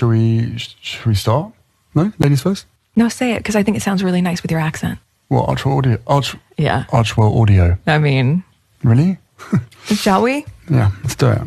Shall we start? No? Ladies first? No, say it, because I think it sounds really nice with your accent. What, Archwell Audio? Yeah. Archwell Audio. I mean... Really? Shall we? Yeah, let's do it.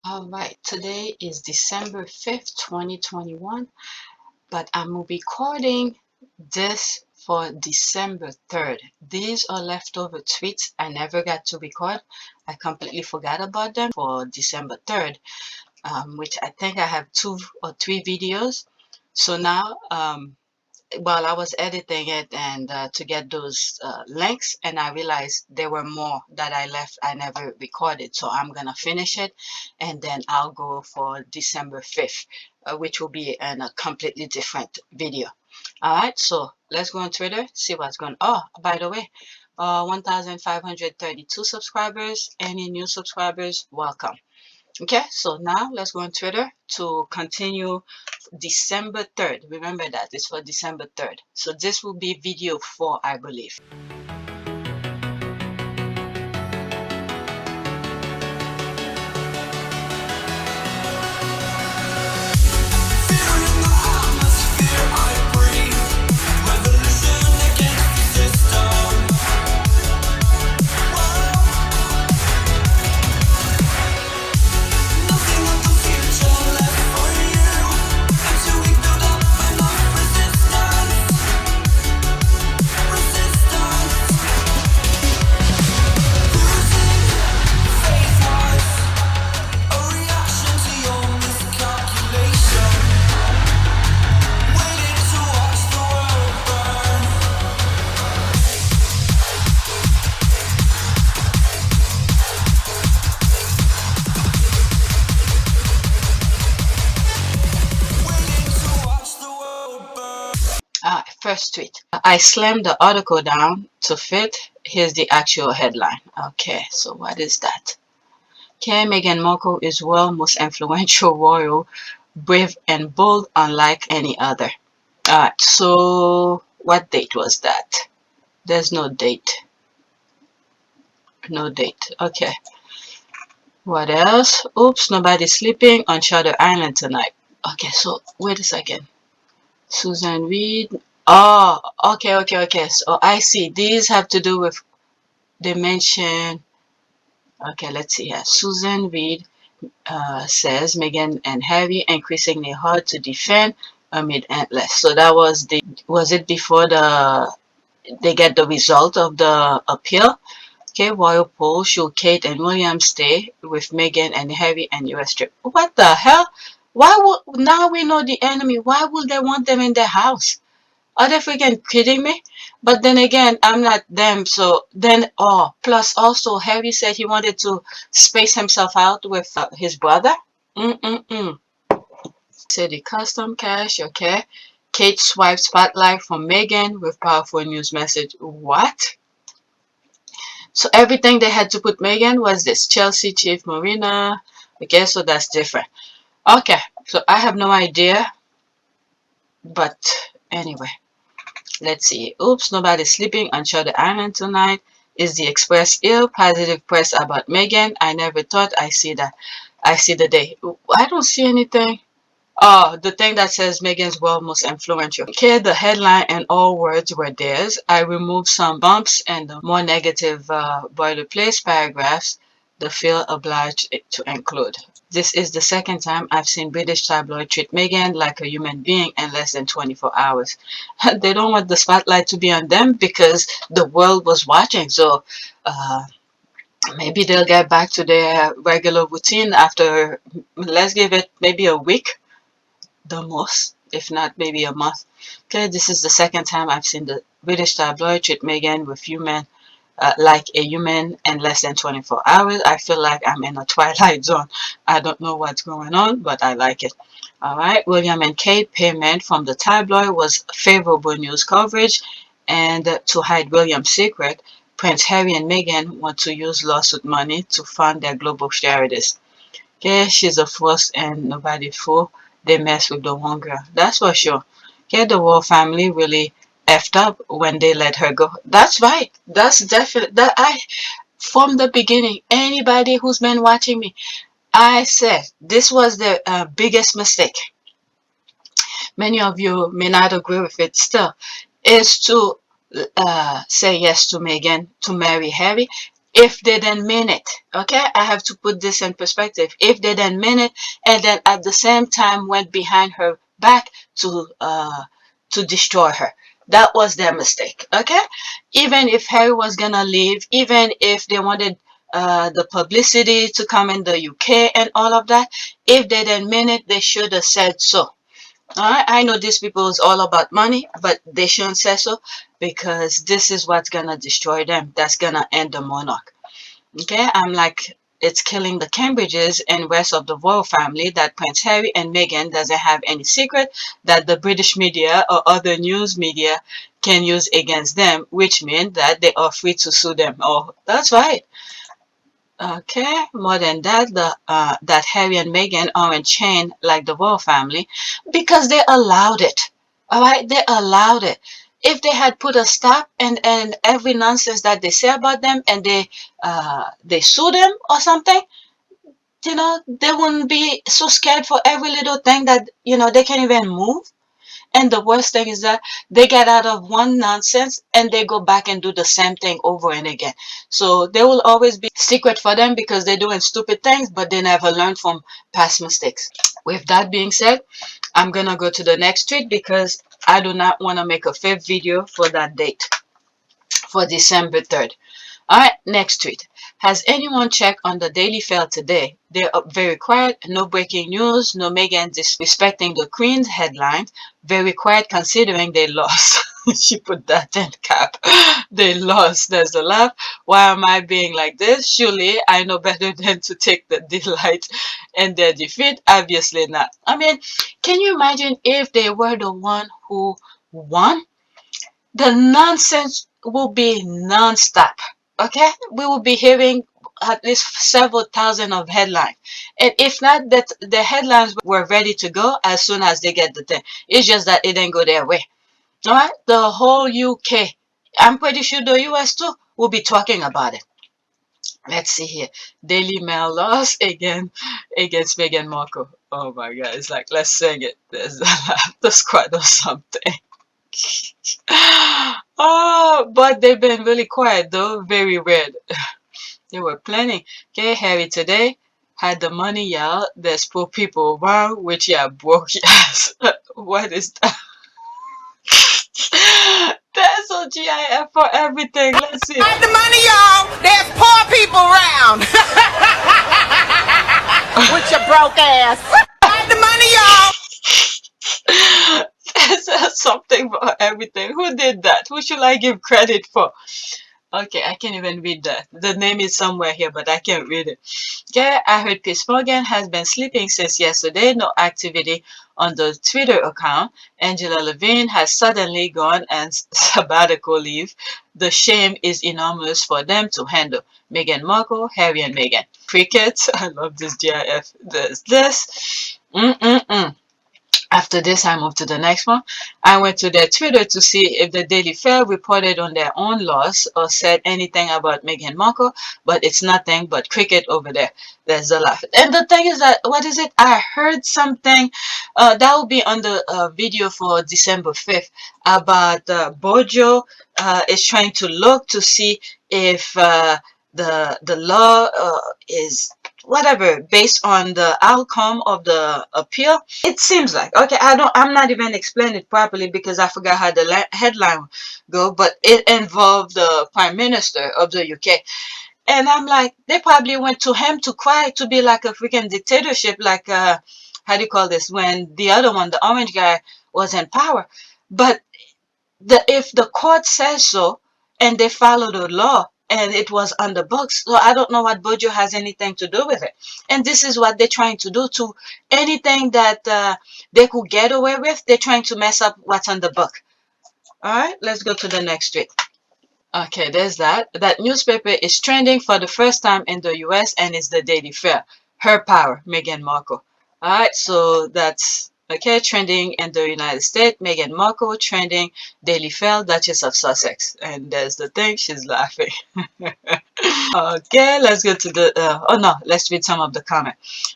Alright, today is December 5th, 2021, but I'm recording this for December 3rd. These are leftover tweets I never got to record. I completely forgot about them for December 3rd, which I think I have 2 or 3 videos. So now, while I was editing it and to get those links, and I realized there were more that I never recorded, so I'm gonna finish it and then I'll go for December 5th, which will be in a completely different video. All right, so let's go on Twitter, see what's going on. Oh, by the way, 1,532 subscribers. Any new subscribers, welcome. Okay, so now let's go on Twitter to continue December 3rd. Remember that it's for December 3rd. So this will be video 4, I believe. First tweet. I slammed the article down to fit. Here's the actual headline. Okay, so what is that? Okay, Meghan Markle is world's most influential royal, brave and bold unlike any other. Alright, so what date was that? There's no date. No date. Okay. What else? Oops, nobody's sleeping on Shutter Island tonight. Okay, so wait a second. Susan Reed. Oh, okay. So I see. These have to do with dimension. Okay, let's see here. Susan Reed says Meghan and Harry increasingly hard to defend amid endless. So that was it before they get the result of the appeal? Okay, royal poll should Kate and William stay with Meghan and Harry and US trip. What the hell? Why would, now we know the enemy, why would they want them in their house? Are they freaking kidding me? But then again, I'm not them, so then, oh, plus also Harry said he wanted to space himself out with his brother. So the custom cash, okay. Kate swiped spotlight from Meghan with powerful news message. What? So everything they had to put Meghan was this Chelsea Chief Marina. Okay, so that's different. Okay, so I have no idea. But anyway, let's see. Oops, nobody's sleeping on Shutter Island tonight. Is the Express ill? Positive press about Meghan. I never thought I see that. I see the day. I don't see anything. Oh, the thing that says Meghan's world most influential. Okay, the headline and all words were theirs. I removed some bumps and the more negative boilerplate paragraphs the feel obliged to include. This is the second time I've seen British tabloid treat Meghan like a human being in less than 24 hours. They don't want the spotlight to be on them because the world was watching. So maybe they'll get back to their regular routine after, let's give it maybe a week the most, if not maybe a month. Okay, this is the second time I've seen the British tabloid treat Meghan with human like a human in less than 24 hours. I feel like I'm in a twilight zone. I don't know what's going on, but I like it. All right, William and Kate payment from the tabloid was favorable news coverage, and to hide William's secret, Prince Harry and Meghan want to use lawsuit money to fund their global charities. Okay, she's a force and nobody fool. They mess with the one girl. That's for sure. Okay, the royal family really effed up when they let her go. That's right. That's definitely that I from the beginning. Anybody who's been watching me, I said this was the biggest mistake. Many of you may not agree with it still. Is to say yes to Meghan to marry Harry if they didn't mean it. Okay, I have to put this in perspective. If they didn't mean it, and then at the same time went behind her back to destroy her, that was their mistake. Okay, even if Harry was gonna leave, even if they wanted the publicity to come in the UK and all of that, if they didn't mean it, they should have said so. I know these people is all about money, but they shouldn't say so because this is what's gonna destroy them. That's gonna end the monarch. Okay, I'm like, it's killing the Cambridges and rest of the royal family that Prince Harry and Meghan doesn't have any secret that the British media or other news media can use against them, which means that they are free to sue them. Oh, that's right. Okay, more than that, that Harry and Meghan are in chain like the royal family because they allowed it. All right, they allowed it. If they had put a stop and every nonsense that they say about them and they sue them or something, they wouldn't be so scared for every little thing that they can't even move. And the worst thing is that they get out of one nonsense and they go back and do the same thing over and again. So they will always be secret for them because they're doing stupid things, but they never learn from past mistakes. With that being said, I'm going to go to the next tweet because I do not want to make a fake video for that date, for December 3rd. All right, next tweet. Has anyone checked on the Daily Fail today? They're up very quiet, no breaking news, no Meghan disrespecting the Queen's headlines. Very quiet considering they lost. She put that in cap. They lost. There's a laugh. Why am I being like this? Surely I know better than to take the delight in their defeat. Obviously not. I mean, can you imagine if they were the one who won? The nonsense will be non-stop. Okay, we will be hearing at least several thousand of headlines, and if not, that the headlines were ready to go as soon as they get the thing. It's just that it didn't go their way. All right, the whole UK, I'm pretty sure the US too, will be talking about it. Let's see here. Daily Mail loss again against Meghan Markle. Oh my God, it's like, let's sing it. There's the squad or something. Oh, but they've been really quiet though, very red. They were planning. Okay, Harry today had the money, y'all. There's poor people around, which yeah, broke yes. What is that? There's a GIF for everything. Let's see. Had the money, y'all. There's poor people around. With your broke ass. Had the money, y'all. There's something for everything. Who did that? Who should I give credit for? Okay, I can't even read that. The name is somewhere here, but I can't read it. Okay, I heard Piers Morgan has been sleeping since yesterday. No activity on the Twitter account. Angela Levine has suddenly gone on sabbatical leave. The shame is enormous for them to handle. Meghan Markle, Harry and Meghan. Cricket. I love this GIF. There's this. After this, I moved to the next one. I went to their Twitter to see if the Daily Fair reported on their own loss or said anything about Meghan Markle, but it's nothing but cricket over there. There's a laugh. And the thing is that, what is it? I heard something that will be on the video for December 5th about Bojo is trying to look to see if the law is whatever based on the outcome of the appeal. It seems like, okay, I'm not even explaining it properly because I forgot how the headline go, but it involved the prime minister of the UK. And I'm like, they probably went to him to cry to be like a freaking dictatorship, like how do you call this, when the other one, the orange guy, was in power. But if the court says so and they follow the law and it was on the books, so I don't know what Bojo has anything to do with it. And this is what they're trying to do to anything that they could get away with. They're trying to mess up what's on the book. All right, let's go to the next tweet. Okay, there's that. That newspaper is trending for the first time in the US and it's the Daily Fair. Her power, Meghan Markle. Alright, so that's okay, trending in the United States, Meghan Markle, trending Daily Fair, Duchess of Sussex. And there's the thing, she's laughing. Okay, let's go to the, oh no, let's read some of the comment.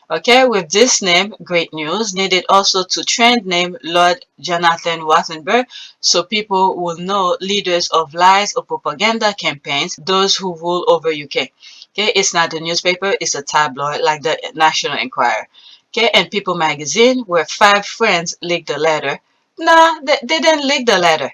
Okay, with this name, great news, needed also to trend name Lord Jonathan Rothermere, so people will know leaders of lies or propaganda campaigns, those who rule over UK. Okay, it's not a newspaper, it's a tabloid like the National Enquirer. Okay, and People magazine, where 5 friends leaked the letter. Nah, they didn't leak the letter.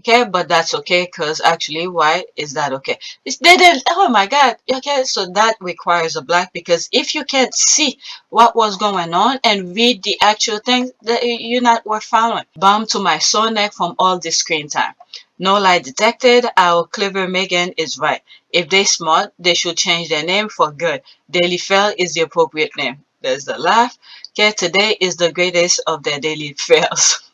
Okay, but that's okay because actually, why is that okay? They didn't, oh my God. Okay, so that requires a black because if you can't see what was going on and read the actual things, you're not worth following. Bomb to my sore neck from all this screen time. No lie detected. Our clever Meghan is right. If they smart, they should change their name for good. Daily Fail is the appropriate name. There's the laugh. Okay, today is the greatest of their daily fails.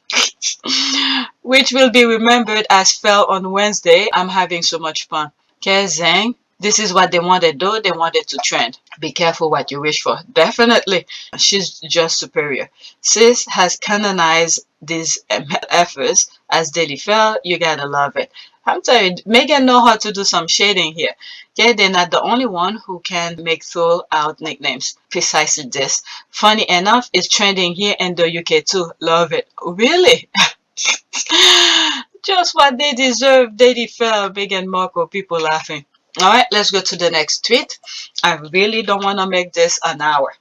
Which will be remembered as fell on Wednesday. I'm having so much fun. Okay, Zhang, this is what they wanted to do. They wanted to trend. Be careful what you wish for. Definitely. She's just superior. Sis has canonized these efforts as Daily Fell. You gotta love it. I'm telling you, Meghan know how to do some shading here. Okay, they're not the only one who can make throw out nicknames. Precisely this. Funny enough, it's trending here in the UK too. Love it. Really? Just what they deserve. Daily Fair, Meghan Markle, people laughing. Alright, let's go to the next tweet. I really don't want to make this an hour.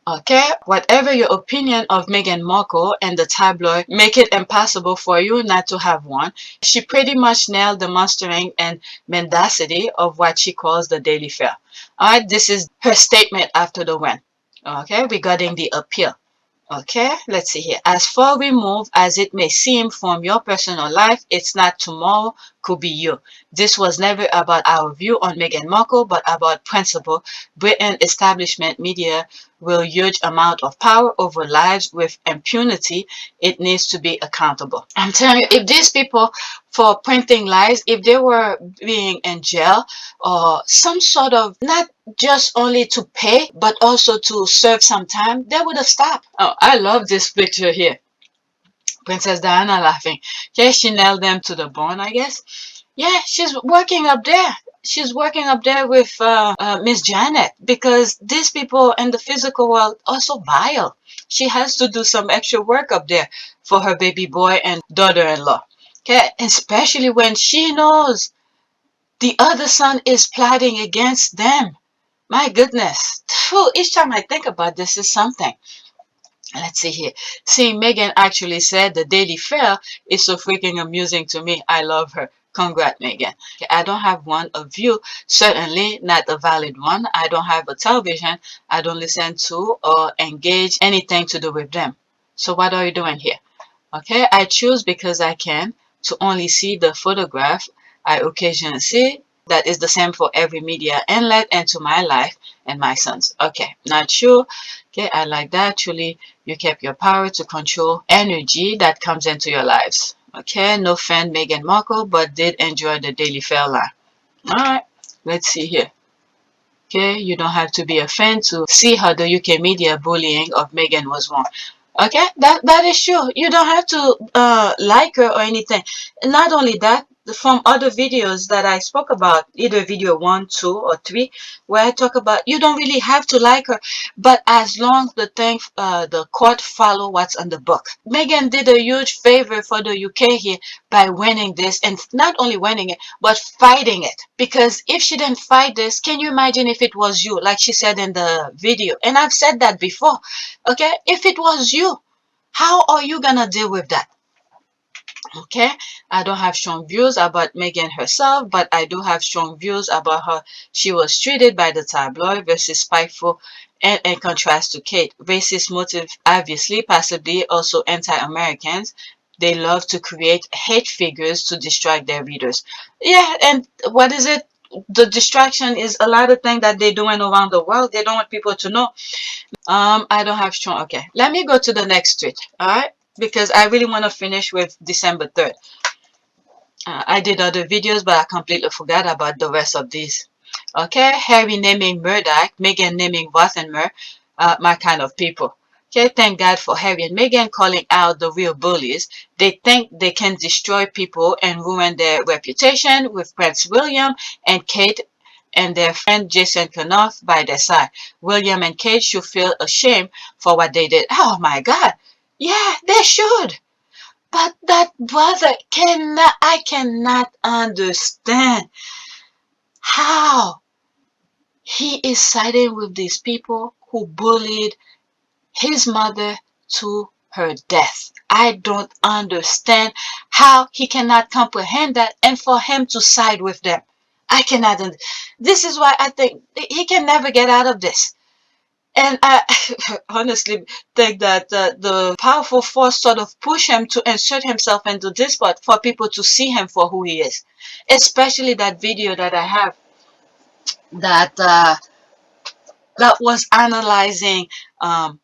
Okay, whatever your opinion of Meghan Markle and the tabloid, make it impossible for you not to have one. She pretty much nailed the mastering and mendacity of what she calls the Daily Fair. Alright, this is her statement after the win. Okay, regarding the appeal. Okay, let's see here. As far removed as it may seem from your personal life, it's not tomorrow, could be you. This was never about our view on Meghan Markle, but about principle. Britain establishment media will huge amount of power over lives with impunity. It needs to be accountable. I'm telling you, if these people for printing lies, if they were being in jail or some sort of, not just only to pay, but also to serve some time, they would have stopped. Oh, I love this picture here. Princess Diana laughing. Yeah, she nailed them to the bone, I guess. Yeah, she's working up there. She's working up there with Miss Janet because these people in the physical world are so vile. She has to do some extra work up there for her baby boy and daughter-in-law. Okay, especially when she knows the other son is plotting against them. My goodness. Phew, each time I think about this is something. Let's see here. See, Meghan actually said the Daily Fair is so freaking amusing to me. I love her. Congrats, Meghan. I don't have one of you. Certainly not a valid one. I don't have a television. I don't listen to or engage anything to do with them. So what are you doing here? Okay, I choose because I can to only see the photograph I occasionally see. That is the same for every media inlet into my life and my son's. Okay, not sure. Okay, I like that. Truly, you kept your power to control energy that comes into your lives. Okay, no fan Meghan Markle, but did enjoy the Daily Fair line. Alright, let's see here. Okay, you don't have to be a fan to see how the UK media bullying of Meghan was wrong. Okay, that is true. You don't have to like her or anything. Not only that, from other videos that I spoke about, either video 1, 2, or 3, where I talk about you don't really have to like her, but as long the court follow what's on the book. Meghan did a huge favor for the UK here by winning this, and not only winning it, but fighting it. Because if she didn't fight this, can you imagine if it was you, like she said in the video? And I've said that before. Okay, if it was you, how are you gonna deal with that? Okay, I don't have strong views about Meghan herself, but I do have strong views about how she was treated by the tabloid versus spiteful, and in contrast to Kate. Racist motive, obviously, possibly also anti-Americans. They love to create hate figures to distract their readers. Yeah, and what is it? The distraction is a lot of things that they're doing around the world. They don't want people to know. I don't have strong. Okay, let me go to the next tweet. All right, because I really want to finish with December 3rd. I did other videos, but I completely forgot about the rest of these. Okay, Harry naming Murdoch, Meghan naming Rothermere, my kind of people. Okay, thank God for Harry and Meghan calling out the real bullies. They think they can destroy people and ruin their reputation with Prince William and Kate and their friend Jason Kenoff by their side. William and Kate should feel ashamed for what they did. Oh my God. Yeah, they should. But that brother I cannot understand how he is siding with these people who bullied his mother to her death. I don't understand how he cannot comprehend that and for him to side with them. I cannot. This is why I think he can never get out of this. And I honestly think that the powerful force sort of push him to insert himself into this part for people to see him for who he is. Especially that video that I have that that was analyzing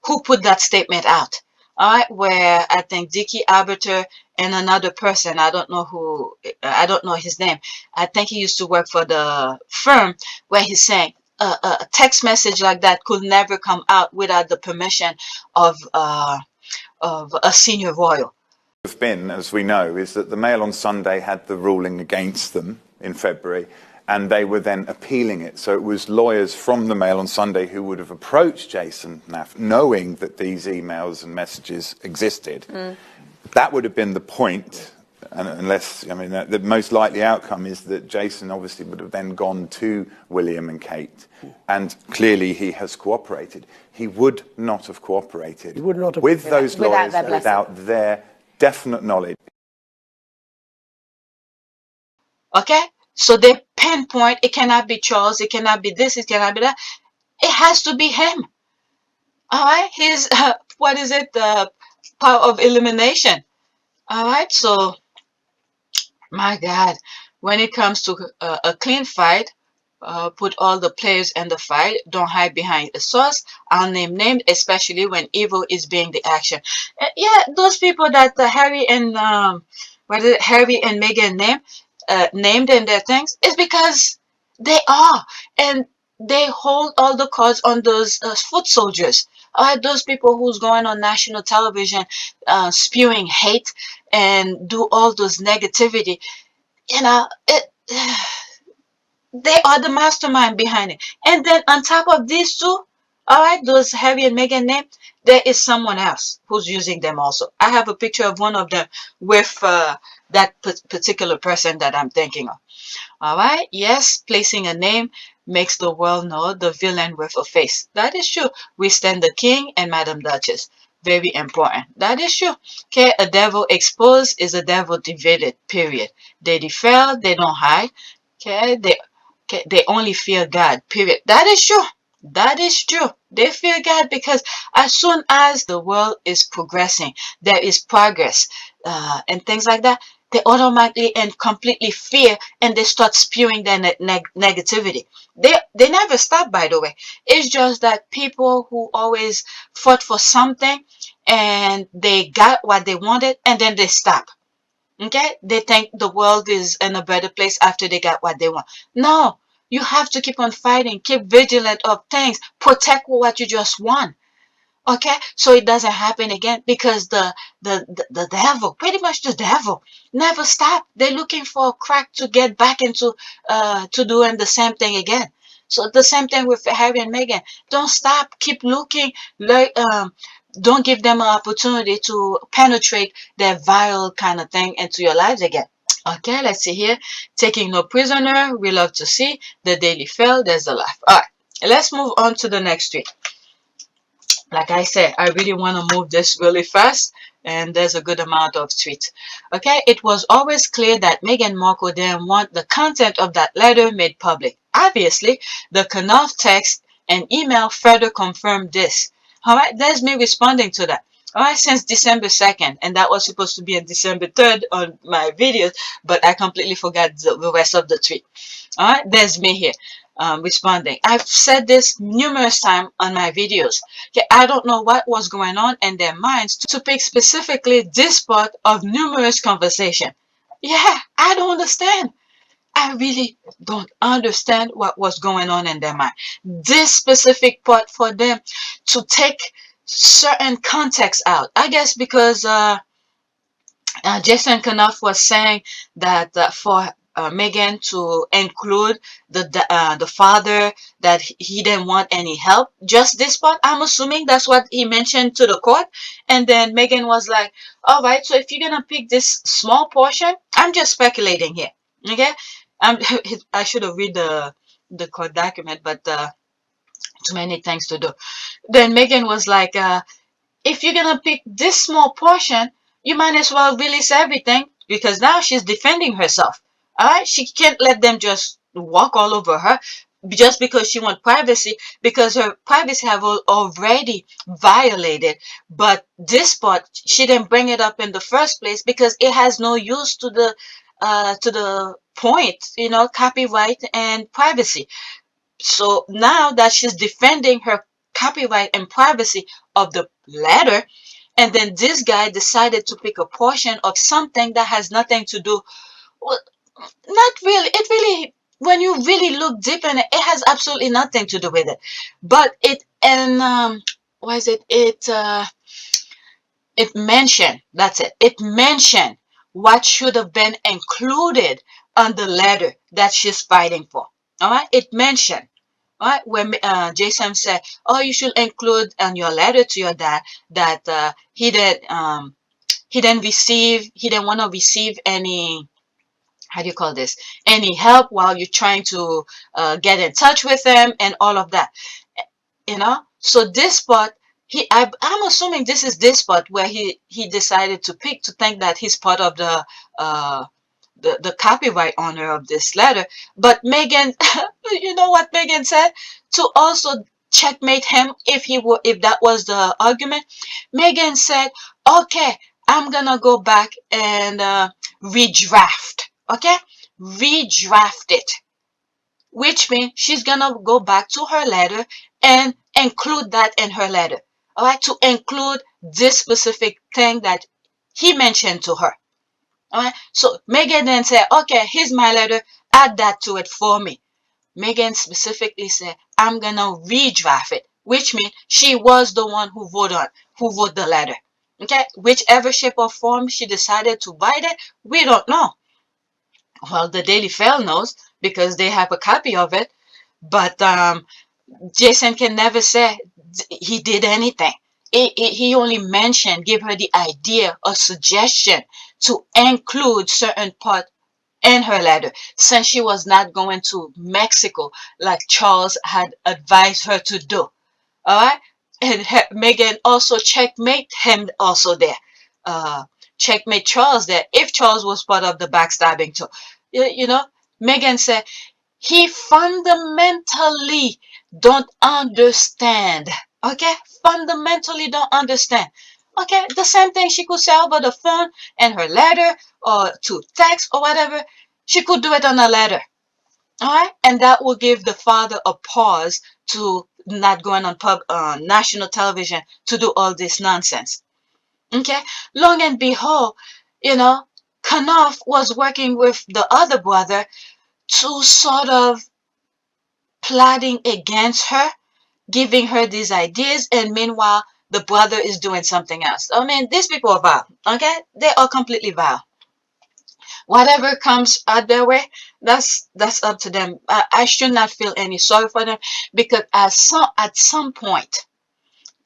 who put that statement out. All right, where I think Dickie Arbiter and another person, I don't know his name. I think he used to work for the firm, where he's saying a text message like that could never come out without the permission of a senior royal. Have been, as we know, is that the Mail on Sunday had the ruling against them in February, and they were then appealing it. So it was lawyers from the Mail on Sunday who would have approached Jason Naff, knowing that these emails and messages existed. That would have been the point, unless, I mean, the most likely outcome is that Jason obviously would have then gone to William and Kate, and clearly he has cooperated. He would not have cooperated with those lawyers without their definite knowledge. Okay, so they pinpoint it cannot be Charles, it cannot be this, it cannot be that. It has to be him. All right, his what is it? The power of elimination. All right, so my God, when it comes to a clean fight, put all the players in the fight. Don't hide behind a source. I'll name names, especially when evil is being the action. Yeah, those people that Harry and Harry and Meghan named in their things is because they are, and they hold all the cards on those foot soldiers. Those people who's going on national television, spewing hate and do all those negativity. You know, they are the mastermind behind it. And then on top of these two, all right, those Harry and Meghan name, there is someone else who's using them also. I have a picture of one of them with that particular person that I'm thinking of. All right, yes, placing a name makes the world know the villain with a face. That is true. We stand the king and Madam Duchess. Very important. That is true. Okay, a devil exposed is a devil defeated, period. They defile, they don't hide. Okay, they only fear God, period. That is true. That is true. They fear God because as soon as the world is progressing, there is progress and things like that, they automatically and completely fear and they start spewing their negativity. They never stop, by the way. It's just that people who always fought for something and they got what they wanted and then they stop. Okay? They think the world is in a better place after they got what they want. No, you have to keep on fighting, keep vigilant of things, protect what you just won. Okay, so it doesn't happen again because the devil, pretty much the devil, never stop. They're looking for a crack to get back into to doing the same thing again. So the same thing with Harry and Meghan. Don't stop. Keep looking. Like don't give them an opportunity to penetrate their vile kind of thing into your lives again. Okay, let's see here. Taking no prisoner. We love to see the Daily Fail. There's a laugh. All right, let's move on to the next tweet. Like I said, I really want to move this really fast, and there's a good amount of tweets. Okay, it was always clear that Meghan Markle didn't want the content of that letter made public. Obviously, the Knopf text and email further confirmed this. All right, there's me responding to that. All right, since December 2nd, and that was supposed to be on December 3rd on my videos, but I completely forgot the rest of the tweet. All right, there's me here responding. I've said this numerous times on my videos. Okay, I don't know what was going on in their minds to pick specifically this part of numerous conversation. Yeah, I don't understand. I really don't understand what was going on in their mind. This specific part for them to take certain context out. I guess because Jason Knopf was saying that for Meghan to include the father, that he didn't want any help. Just this part, I'm assuming that's what he mentioned to the court. And then Meghan was like, "All right, so if you're gonna pick this small portion, I'm just speculating here, okay? I'm, I should have read the court document, but too many things to do." Then Meghan was like, if you're gonna pick this small portion, you might as well release everything because now she's defending herself. All right, she can't let them just walk all over her just because she wants privacy, because her privacy have already violated. But this part, she didn't bring it up in the first place because it has no use to the point, you know, copyright and privacy. So now that she's defending her copyright and privacy of the letter, and then this guy decided to pick a portion of something that has nothing to do, well, not really. It really, when you really look deep in it, it has absolutely nothing to do with it. But it, and what is it? It mentioned, that's it. It mentioned what should have been included on the letter that she's fighting for. All right, it mentioned. All right, when Jason said, "Oh, you should include on your letter to your dad that he didn't receive, he didn't want to receive any, how do you call this, any help while you're trying to get in touch with him and all of that." You know, so this part, I'm assuming this is this part where he decided to pick, to think that he's part of uh the copyright owner of this letter. But Meghan, you know what Meghan said? To also checkmate him, if that was the argument, Meghan said, "Okay, I'm gonna go back and redraft. Okay, redraft it." Which means she's gonna go back to her letter and include that in her letter. All right, to include this specific thing that he mentioned to her. All right, so Megan then said, "Okay, here's my letter, add that to it for me." Megan specifically said, "I'm gonna redraft it," which means she was the one who wrote the letter. Okay, whichever shape or form she decided to write it, we don't know. Well, the Daily Fail knows because they have a copy of it, but Jason can never say he did anything. He only mentioned, give her the idea or suggestion to include certain part in her letter, since she was not going to Mexico like Charles had advised her to do. All right, and Megan also checkmate him also there. Uh, checkmate Charles there if Charles was part of the backstabbing too. You know, Megan said he fundamentally don't understand. Okay, fundamentally don't understand. Okay, the same thing she could say over the phone and her letter or to text or whatever. She could do it on a letter. All right, and that will give the father a pause to not going on national television to do all this nonsense. Okay, long and behold, you know, Knopf was working with the other brother to sort of plotting against her, giving her these ideas, and meanwhile the brother is doing something else. I mean, these people are vile. Okay, they are completely vile. Whatever comes out their way, that's up to them. I should not feel any sorry for them, because at some point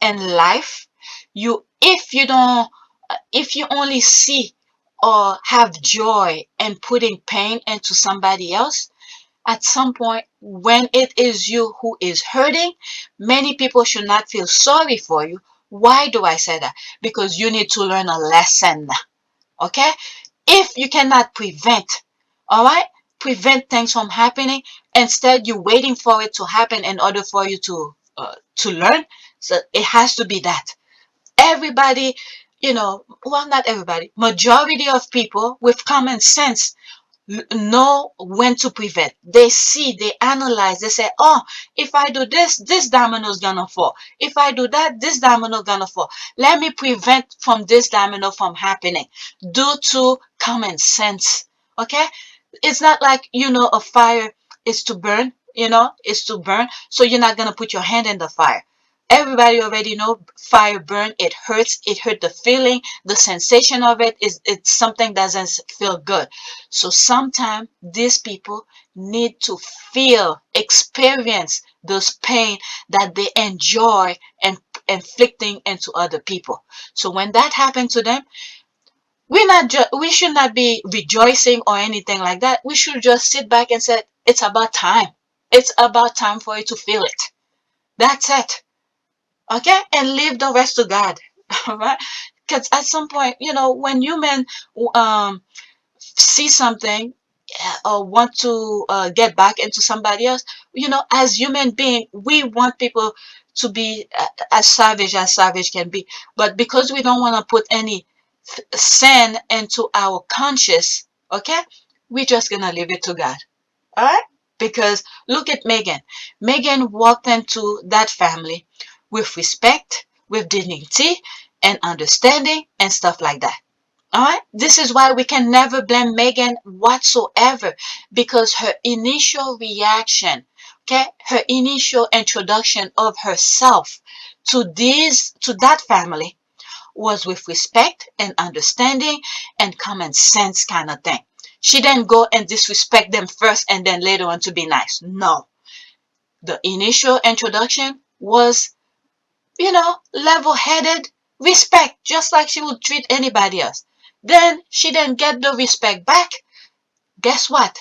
in life, if you don't, if you only see or have joy in putting pain into somebody else, at some point when it is you who is hurting, many people should not feel sorry for you. Why do I say that? Because you need to learn a lesson. Okay, if you cannot prevent, all right, prevent things from happening, instead you're waiting for it to happen in order for you to learn. So it has to be that everybody, well, not everybody, majority of people with common sense know when to prevent. They see, they analyze, they say, oh, if I do this, this domino's gonna fall. If I do that, this domino gonna fall. Let me prevent from this domino from happening due to common sense. Okay? It's not like, a fire is to burn, is to burn. So you're not gonna put your hand in the fire. Everybody already know fire burn. It hurts. It hurt the feeling. The sensation of it's something that doesn't feel good. So sometimes these people need to feel, experience those pain that they enjoy and inflicting into other people. So when that happens to them, we should not be rejoicing or anything like that. We should just sit back and say, it's about time. It's about time for you to feel it. That's it. Okay? And leave the rest to God. All right? Because at some point, when human um see something, or want to get back into somebody else, as human being, we want people to be as savage can be. But because we don't want to put any sin into our conscience, okay, we're just gonna leave it to God. All right? Because look at Meghan. Meghan walked into that family with respect, with dignity, and understanding, and stuff like that. All right? This is why we can never blame Meghan whatsoever, because her initial reaction, okay, her initial introduction of herself to that family was with respect and understanding and common sense kind of thing. She didn't go and disrespect them first and then later on to be nice. No. The initial introduction was, level-headed respect, just like she would treat anybody else. Then she didn't get the respect back. Guess what?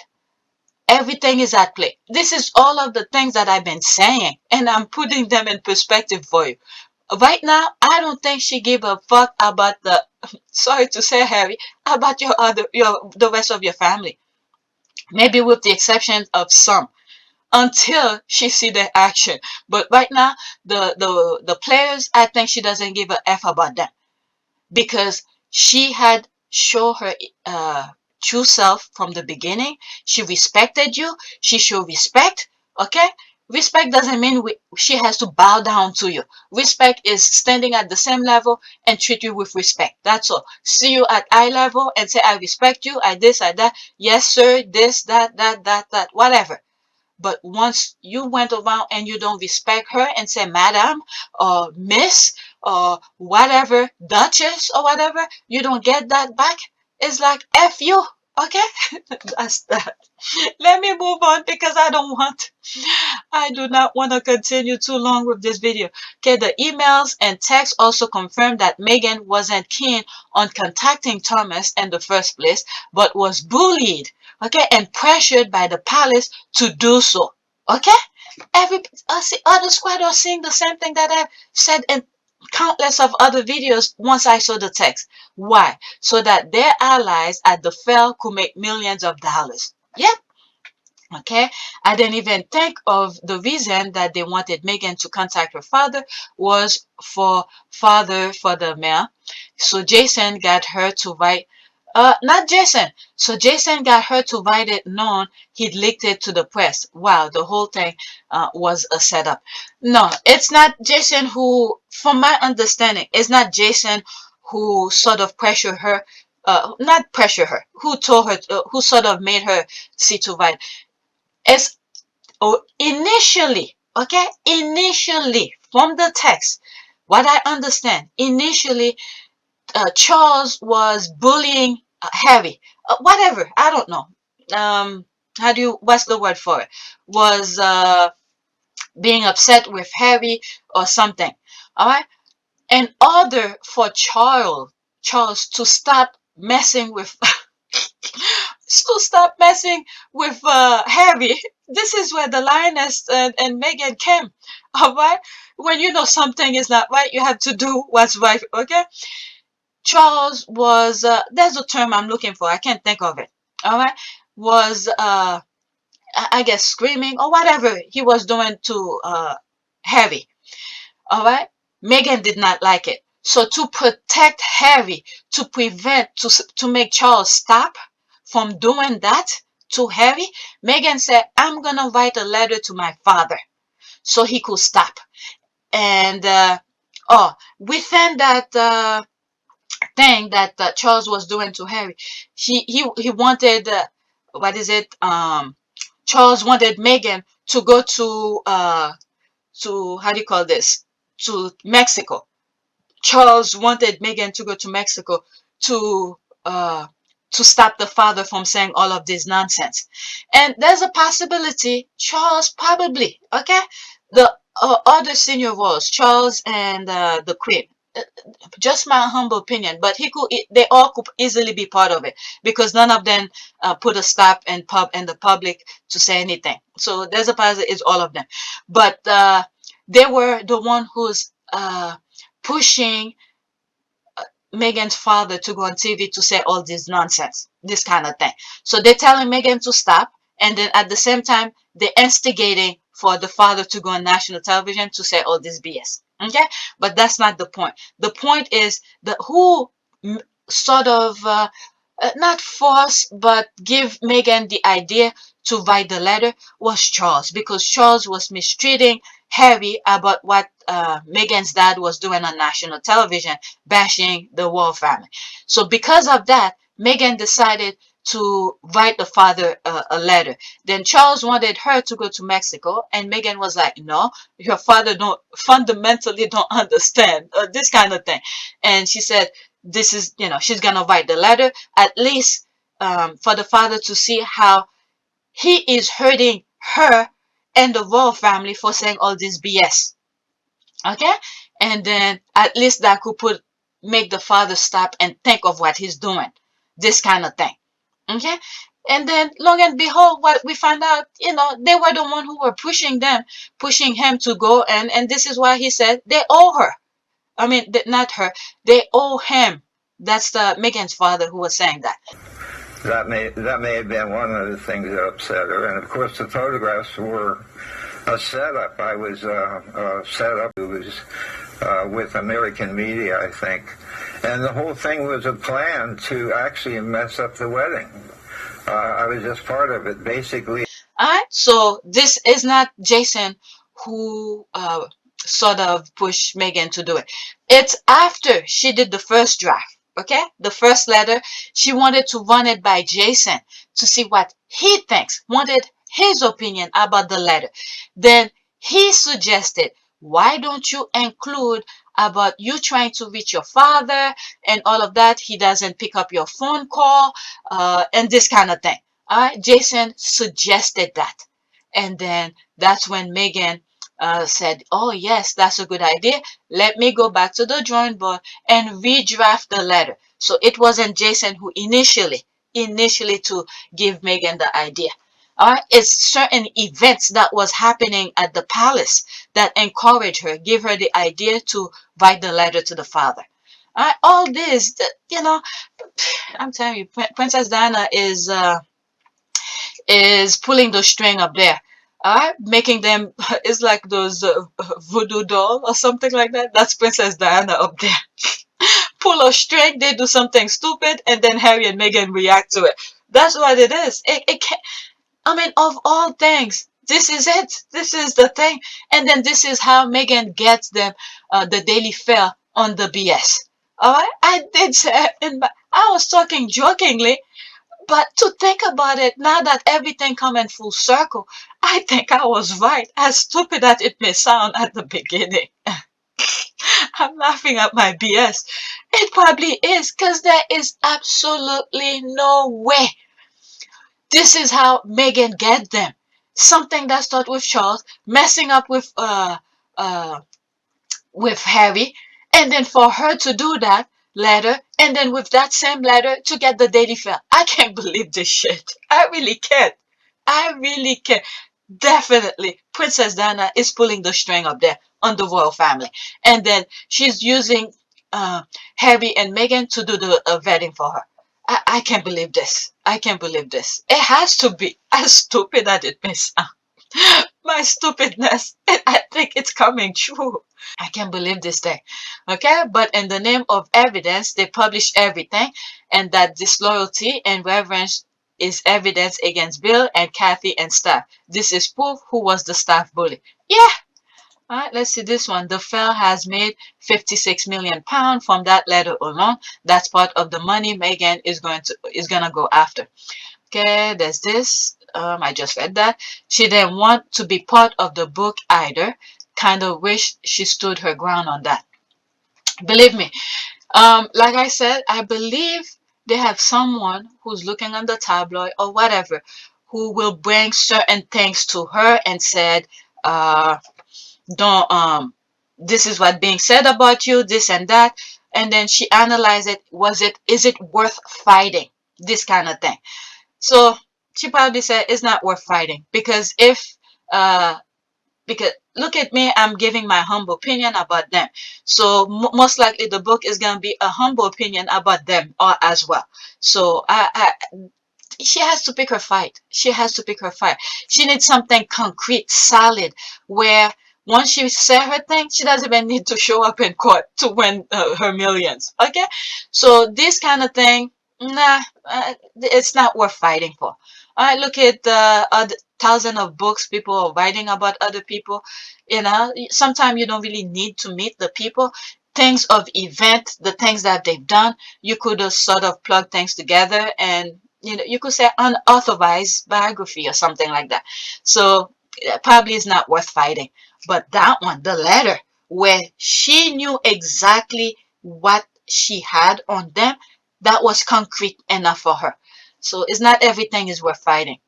Everything is at play. This is all of the things that I've been saying, and I'm putting them in perspective for you. Right now, I don't think she gave a fuck about sorry to say, Harry, about the rest of your family. Maybe with the exception of some, until she see the action. But right now, the players, I think she doesn't give a F about them, because she had show her true self from the beginning. She respected you. She showed respect. Okay? Respect doesn't mean she has to bow down to you. Respect is standing at the same level and treat you with respect. That's all. See you at eye level and say, I respect you, I this, I that. Yes, sir, this, that, whatever. But once you went around and you don't respect her and say madam or miss or whatever, duchess or whatever, you don't get that back. It's like F you. Okay? That's that. Let me move on, because I do not want to continue too long with this video. Okay, the emails and texts also confirmed that Meghan wasn't keen on contacting Thomas in the first place, but was bullied, okay, and pressured by the palace to do so. Okay? Other squad are seeing the same thing that I've said in countless of other videos once I saw the text. Why? So that their allies at the fair could make millions of dollars. Yep. Okay, I didn't even think of the reason that they wanted Meghan to contact her father was for Father Rothermere. So Jason got her to write, not Jason. So Jason got her to write it known he'd leaked it to the press. Wow, the whole thing was a setup. No, it's not Jason who, from my understanding, it's not Jason who sort of pressure her. Not pressure her, who told her, who sort of made her see to write. It's initially, okay, initially from the text, what I understand, initially, Charles was bullying Harry. Whatever, I don't know. What's the word for it? Was being upset with Harry or something. All right. In order for Charles to stop messing with Harry. This is where the lioness and Meghan came. All right. When you know something is not right, you have to do what's right. Okay. Charles was there's a term I'm looking for. I can't think of it. All right. Was I guess screaming or whatever he was doing to Harry. All right. Meghan did not like it. So to protect Harry, to make Charles stop from doing that to Harry, Meghan said, I'm going to write a letter to my father so he could stop. And, within that thing that Charles was doing to Harry, he wanted, what is it? Charles wanted Meghan to go to, how do you call this? To Mexico. Charles wanted Meghan to go to Mexico to uh, to stop the father from saying all of this nonsense. And there's a possibility Charles probably, okay, the other senior royals, Charles and the Queen. uh, Just my humble opinion, but they all could easily be part of it because none of them put a stop in the public to say anything. So there's a possibility it's all of them, but they were the one who's pushing Meghan's father to go on TV to say all this nonsense, this kind of thing. So they're telling Meghan to stop, and then at the same time, they're instigating for the father to go on national television to say all this BS. Okay, but that's not the point. The point is that who sort of not force, but give Meghan the idea to write the letter was Charles, because Charles was mistreating Harry about what Meghan's dad was doing on national television, bashing the royal family. So because of that, Meghan decided to write the father a letter. Then Charles wanted her to go to Mexico, and Meghan was like, "No, your father don't fundamentally don't understand this kind of thing." And she said, "This is, she's gonna write the letter at least for the father to see how he is hurting her and the royal family for saying all this BS." Okay, and then at least that could make the father stop and think of what he's doing, this kind of thing. Okay, and then long and behold, what we found out, they were the one who were pushing him to go, and this is why he said they owe her. I mean, not her, they owe him. That's the Meghan's father who was saying that. That may have been one of the things that upset her, and of course the photographs were a setup. I was set up. It was with American media, I think, and the whole thing was a plan to actually mess up the wedding. I was just part of it, basically. All right, so this is not Jason who sort of pushed Meghan to do it. It's after she did the first draft. Okay, the first letter, she wanted to run it by Jason to see what he thinks, wanted his opinion about the letter. Then he suggested, why don't you include about you trying to reach your father and all of that? He doesn't pick up your phone call and this kind of thing. All right, Jason suggested that. And then that's when Meghan said, oh, yes, that's a good idea. Let me go back to the drawing board and redraft the letter. So it wasn't Jason who initially to give Meghan the idea. All right, it's certain events that was happening at the palace that encouraged her, give her the idea to write the letter to the father. All right, all this, I'm telling you, Princess Diana is pulling the string up there. Making them, it's like those voodoo doll or something like that. That's Princess Diana up there. Pull a string, they do something stupid, and then Harry and Meghan react to it. That's what it is. It can't, I mean, of all things, this is it. This is the thing. And then this is how Meghan gets them the daily fare on the BS. All right? I did say, I was talking jokingly, but to think about it, now that everything come in full circle, I think I was right, as stupid as it may sound at the beginning. I'm laughing at my BS. It probably is, because there is absolutely no way. This is how Meghan get them. Something that starts with Charles messing up with Harry, and then for her to do that letter, and then with that same letter to get the Daily Fair. I can't believe this shit. I really can't. I really can't. Definitely, Princess Diana is pulling the string up there on the royal family, and then she's using uh, Harry and Meghan to do the vetting for her. I can't believe this. I can't believe this. It has to be, as stupid as it may sound. My stupidness, I think it's coming true. I can't believe this thing. Okay, but in the name of evidence, they publish everything, and that disloyalty and reverence is evidence against Bill and Kathy and staff. This is proof who was the staff bully. Yeah. All right, let's see this one. The firm has made £56 million from that letter alone. That's part of the money Meghan is gonna go after. Okay, there's this. I just read that. She didn't want to be part of the book either. Kind of wish she stood her ground on that. Believe me, like I said, I believe they have someone who's looking on the tabloid or whatever who will bring certain things to her and said, don't this is what being said about you, this and that, and then she analyzed it. Is it worth fighting? This kind of thing. So she probably said it's not worth fighting, because if because look at me, I'm giving my humble opinion about them. So most likely the book is gonna be a humble opinion about them as well. So she has to pick her fight. She has to pick her fight. She needs something concrete, solid, where once she said her thing, she doesn't even need to show up in court to win her millions. Okay, so this kind of thing, nah, it's not worth fighting for. All right, look at the thousands of books people are writing about other people. You know, sometimes you don't really need to meet the people. Things of event, the things that they've done, you could sort of plug things together, and you could say unauthorized biography or something like that. So probably it's not worth fighting. But that one, the letter where she knew exactly what she had on them, that was concrete enough for her. So it's not everything is worth fighting.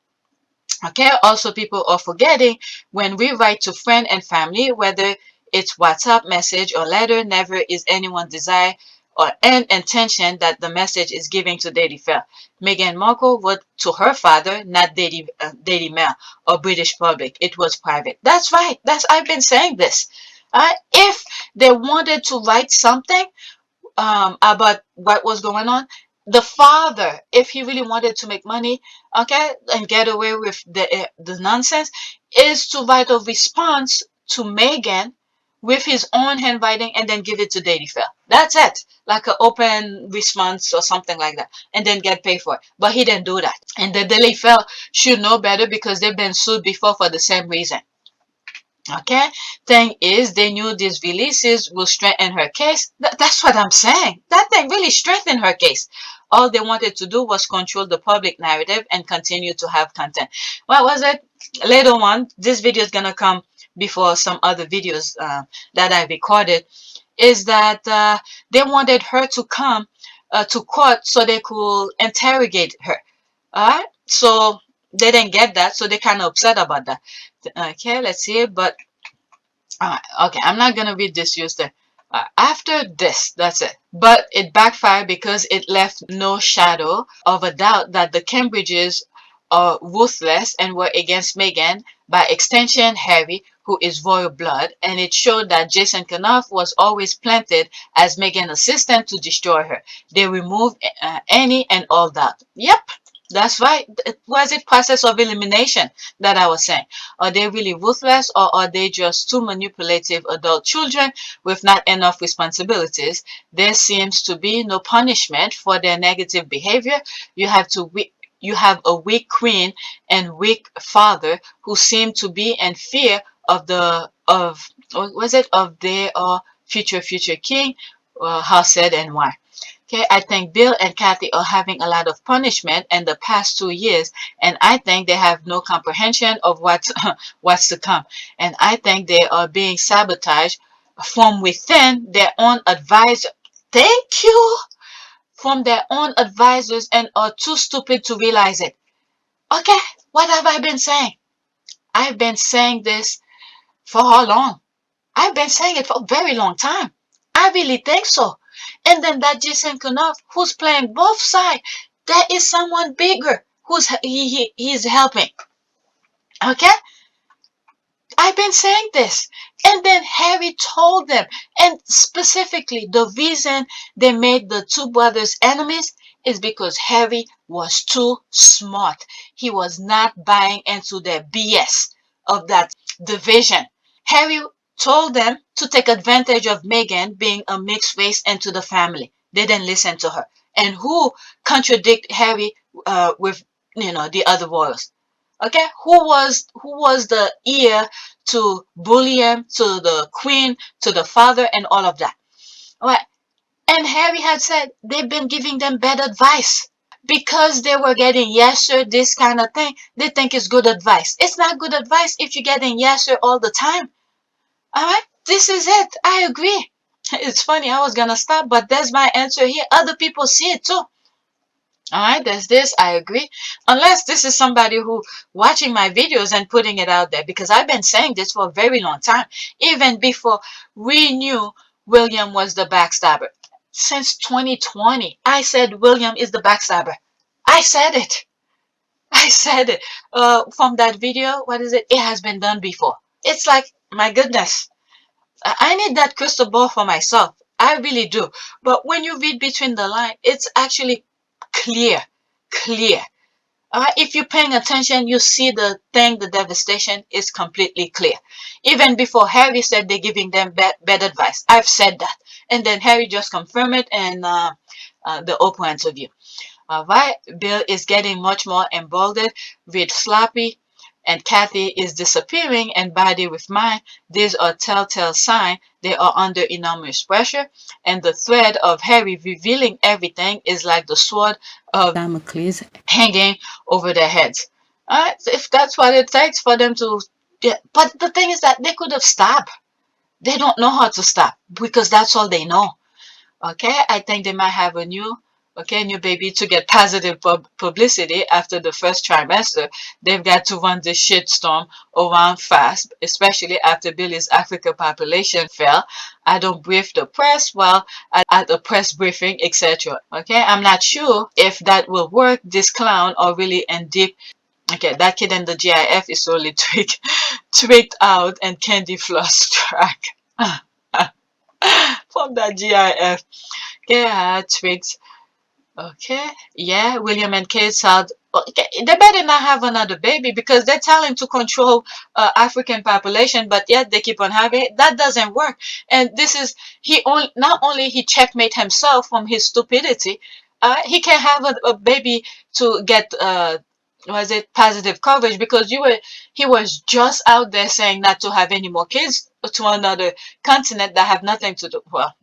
Okay, also people are forgetting, when we write to friend and family, whether it's WhatsApp message or letter, never is anyone's desire or an intention that the message is giving to Daily Fair. Meghan Markle wrote to her father, not Daily Mail or British public. It was private. That's right. I've been saying this. If they wanted to write something about what was going on, the father, if he really wanted to make money, okay, and get away with the nonsense, is to write a response to Meghan with his own handwriting and then give it to Daily Fair. That's it, like an open response or something like that, and then get paid for it. But he didn't do that, and the Daily Fair should know better, because they've been sued before for the same reason. Okay, thing is, they knew these releases will strengthen her case. That's what I'm saying. That thing really strengthened her case. All they wanted to do was control the public narrative and continue to have content. What was it? Later on, this video is gonna come before some other videos that I recorded. Is that they wanted her to come to court so they could interrogate her. All right, so they didn't get that, so they're kind of upset about that. Okay, let's see. But okay, I'm not gonna read this used there. After this, that's it. But it backfired, because it left no shadow of a doubt that the Cambridges are ruthless and were against Meghan, by extension Harry, who is royal blood, and it showed that Jason Kenoff was always planted as Meghan's assistant to destroy her. They removed any and all doubt. Yep, that's right. It was a process of elimination that I was saying. Are they really ruthless, or are they just two manipulative adult children with not enough responsibilities? There seems to be no punishment for their negative behavior. You have a weak queen and weak father who seem to be in fear of what was it, of their future king, how said and why. Okay, I think Bill and Kathy are having a lot of punishment in the past 2 years, and I think they have no comprehension of what's to come. And I think they are being sabotaged from within their own advisor. Thank you. From their own advisors and are too stupid to realize it. Okay, what have I been saying? I've been saying this for how long? I've been saying it for a very long time. I really think so. And then that Jason Knopf, who's playing both sides, there is someone bigger who's he's helping. Okay? I've been saying this. And then Harry told them, and specifically the reason they made the two brothers enemies is because Harry was too smart. He was not buying into their BS of that division. Harry told them to take advantage of Meghan being a mixed race into the family. They didn't listen to her. And who contradict Harry with the other royals? Okay, who was the ear to William, to the Queen, to the father, and all of that? All right. And Harry had said they've been giving them bad advice because they were getting yes sir, this kind of thing. They think it's good advice. It's not good advice if you're getting yes sir all the time. All right, this is it. I agree. It's funny. I was gonna stop, but there's my answer here. Other people see it too. All right, there's this. I agree. Unless this is somebody who watching my videos and putting it out there, because I've been saying this for a very long time, even before we knew William was the backstabber. Since 2020, I said William is the backstabber. I said it. I said it. From that video, what is it? It has been done before. It's like, my goodness. I need that crystal ball for myself. I really do. But when you read between the lines, it's actually clear. Clear. If you're paying attention, you see the thing, the devastation is completely clear. Even before Harry said they're giving them bad advice. I've said that. And then Harry just confirmed it in the Oprah interview. All right, Bill is getting much more emboldened with Sloppy, and Kathy is disappearing, and Body with Mine. These are telltale signs they are under enormous pressure, and the thread of Harry revealing everything is like the sword of Damocles hanging over their heads. All right, so if that's what it takes for them to, yeah, but the thing is that they could have stopped. They don't know how to stop because that's all they know. Okay, I think they might have a new baby to get positive publicity after the first trimester. They've got to run this shitstorm around fast, especially after Billy's Africa population fell. I don't brief the press well at a press briefing, etc. Okay, I'm not sure if that will work. This clown are really in deep. Okay, that kid in the GIF is only tweaked out and candy floss track from that GIF. Yeah, twigs. Okay. Yeah, William and Kate said, okay, they better not have another baby because they're telling to control African population, but yet they keep on having it. That doesn't work. And this is not only he checkmate himself from his stupidity, he can have a baby to get was it positive coverage because he was just out there saying not to have any more kids to another continent that have nothing to do. Well,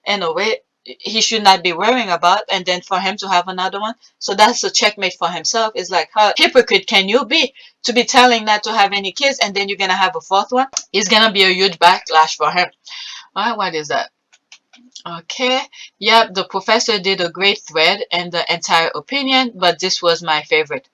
in a way he should not be worrying about, and then for him to have another one, so that's a checkmate for himself. It's like, how hypocrite can you be to be telling not to have any kids and then you're gonna have a fourth one? It's gonna be a huge backlash for him. All right, what is that? Okay, yep, the professor did a great thread and the entire opinion, but this was my favorite.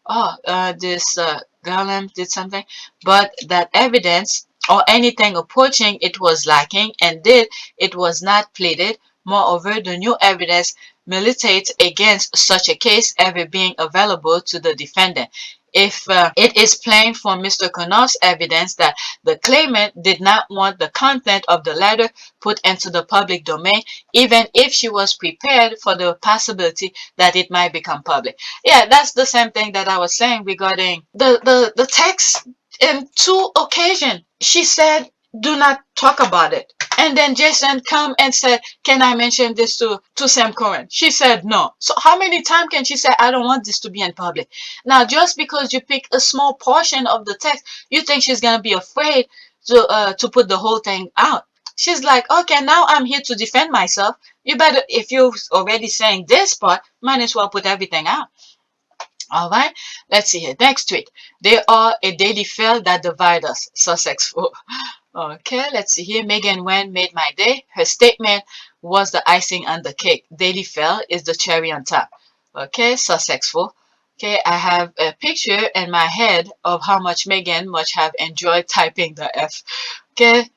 Oh, this Garland did something, but that evidence or anything approaching it was lacking, and it was not pleaded. Moreover, the new evidence militates against such a case ever being available to the defendant. If it is plain from Mr. Knopf's evidence that the claimant did not want the content of the letter put into the public domain, even if she was prepared for the possibility that it might become public. Yeah, that's the same thing that I was saying regarding the text. In two occasions, she said, do not talk about it. And then Jason come and said, can I mention this to Sam Cohen? She said no. So how many times can she say, I don't want this to be in public? Now, just because you pick a small portion of the text, you think she's going to be afraid to put the whole thing out. She's like, okay, now I'm here to defend myself. You better, if you're already saying this part, might as well put everything out. All right, let's see here. Next tweet. They are a daily fail that divide us. Sussex. Okay, let's see here. Meghan Wen made my day. Her statement was the icing on the cake. Daily Fell is the cherry on top. Okay, successful. Okay, I have a picture in my head of how much Meghan must have enjoyed typing the F. Okay,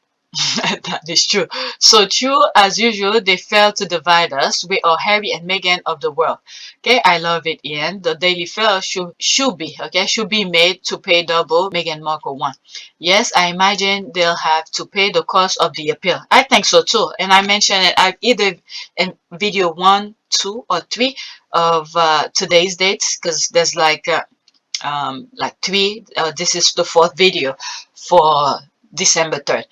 that is true. So true, as usual, they failed to divide us. We are Harry and Meghan of the world. Okay, I love it, Ian. The Daily Fail should be made to pay double Meghan Markle won. Yes, I imagine they'll have to pay the cost of the appeal. I think so too. And I mentioned it, I either in video 1, 2, or 3 of today's dates, because there's like 3. This is the 4th video for December 3rd.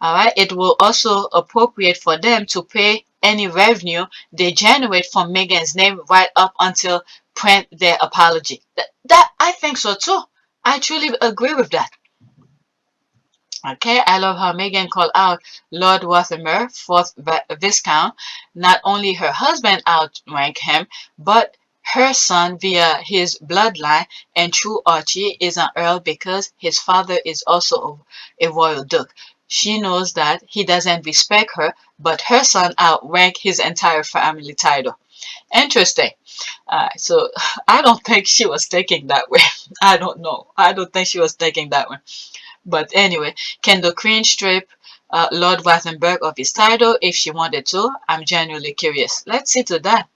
All right, it will also appropriate for them to pay any revenue they generate from Meghan's name right up until print their apology. That I think so too. I truly agree with that. Okay, I love how Meghan called out Lord Rothermere, 4th Viscount. Not only her husband outranked him, but her son via his bloodline and true Archie is an earl because his father is also a royal duke. She knows that he doesn't respect her, but her son outranked his entire family title. Interesting. So I don't think she was taking that way. I don't know. I don't think she was taking that way. But anyway, can the Queen strip Lord Rothenberg of his title if she wanted to? I'm genuinely curious. Let's see to that.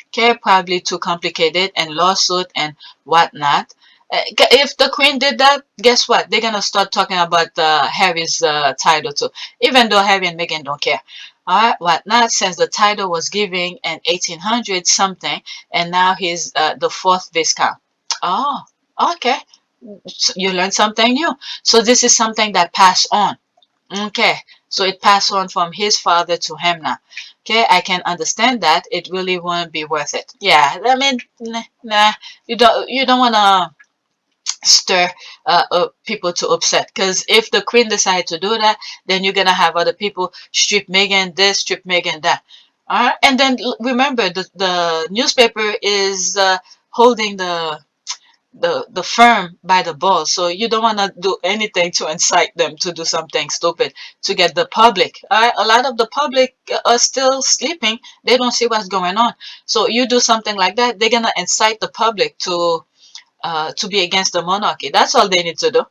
Okay, probably too complicated and lawsuit and whatnot. If the Queen did that, guess what? They're gonna start talking about Harry's title too, even though Harry and Meghan don't care. Alright, whatnot, since the title was given in 1800 something, and now he's the 4th Viscount. Oh, okay. So you learn something new. So this is something that passed on. Okay. So it passed on from his father to him now. Okay, I can understand that. It really won't be worth it. Yeah, I mean, nah, you don't wanna stir people to upset, because if the Queen decides to do that, then you're gonna have other people strip Meghan this, strip Meghan that. All right, and then remember the newspaper is holding the firm by the balls. So you don't want to do anything to incite them to do something stupid to get the public. A lot of the public are still sleeping. They don't see what's going on. So you do something like that, they're gonna incite the public to be against the monarchy. That's all they need to do.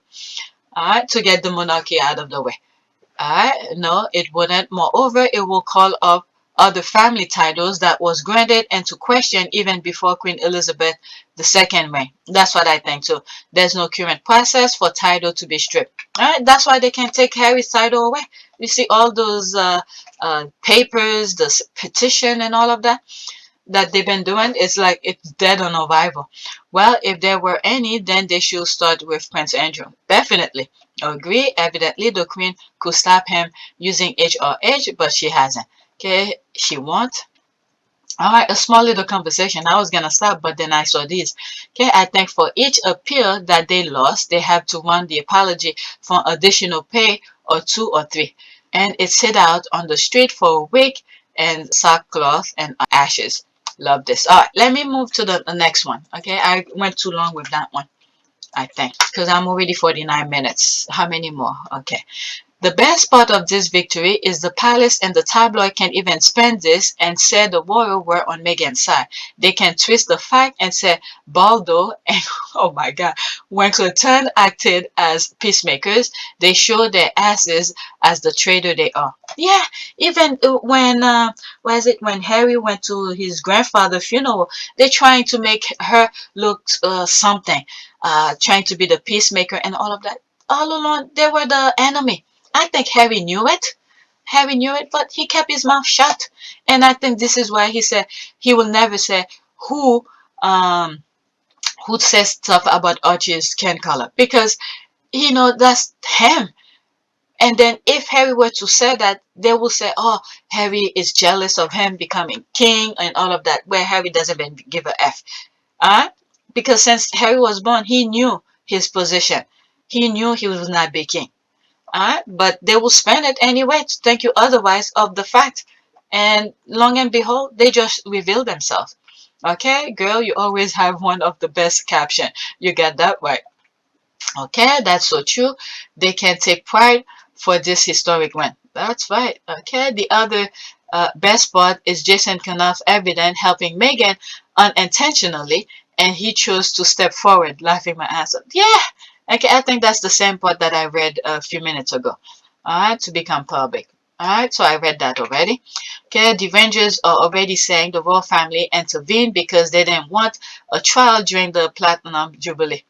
All right, to get the monarchy out of the way. No, it wouldn't. Moreover, it will call up other family titles that was granted into question even before Queen Elizabeth II reign. That's what I think too. There's no current process for title to be stripped. Alright, that's why they can take Harry's title away. You see all those papers, the petition and all of that they've been doing, it's like it's dead on arrival. Well, if there were any, then they should start with Prince Andrew. Definitely. Agree. Evidently, the Queen could stop him using HRH, but she hasn't. Okay, she won't. All right, a small little conversation. I was gonna stop, but then I saw this. Okay, I think for each appeal that they lost, they have to run the apology for additional pay or 2 or 3, and it sit out on the street for a week and sackcloth and ashes. Love this. All right, let me move to the next one. Okay, I went too long with that one, I think, because I'm already 49 minutes. How many more? Okay. The best part of this victory is the palace and the tabloid can even spend this and say the royal were on Meghan's side. They can twist the fact and say Baldo and oh my God, when Clinton acted as peacemakers, they show their asses as the traitor they are. Yeah, even when when Harry went to his grandfather's funeral, they're trying to make her look something, trying to be the peacemaker and all of that. All along, they were the enemy. I think Harry knew it. Harry knew it, but he kept his mouth shut. And I think this is why he said he will never say who um who says stuff about Archie's skin color, because you know that's him. And then if Harry were to say that, they will say, "Oh, Harry is jealous of him becoming king and all of that," where Harry doesn't even give a f. Because since Harry was born, he knew his position. He knew he was not be king. But they will spend it anyway to thank you otherwise of the fact. And long and behold, they just reveal themselves. Okay, girl, you always have one of the best caption. You got that right. Okay, that's so true. They can take pride for this historic win. That's right. Okay. The other best part is Jason Knopf's evidence helping Meghan unintentionally, and he chose to step forward, laughing my ass off. Yeah. Okay. I think that's the same part that I read a few minutes ago. All right. To become public. All right. So I read that already. Okay. The Rangers are already saying the royal family intervened because they didn't want a trial during the Platinum Jubilee.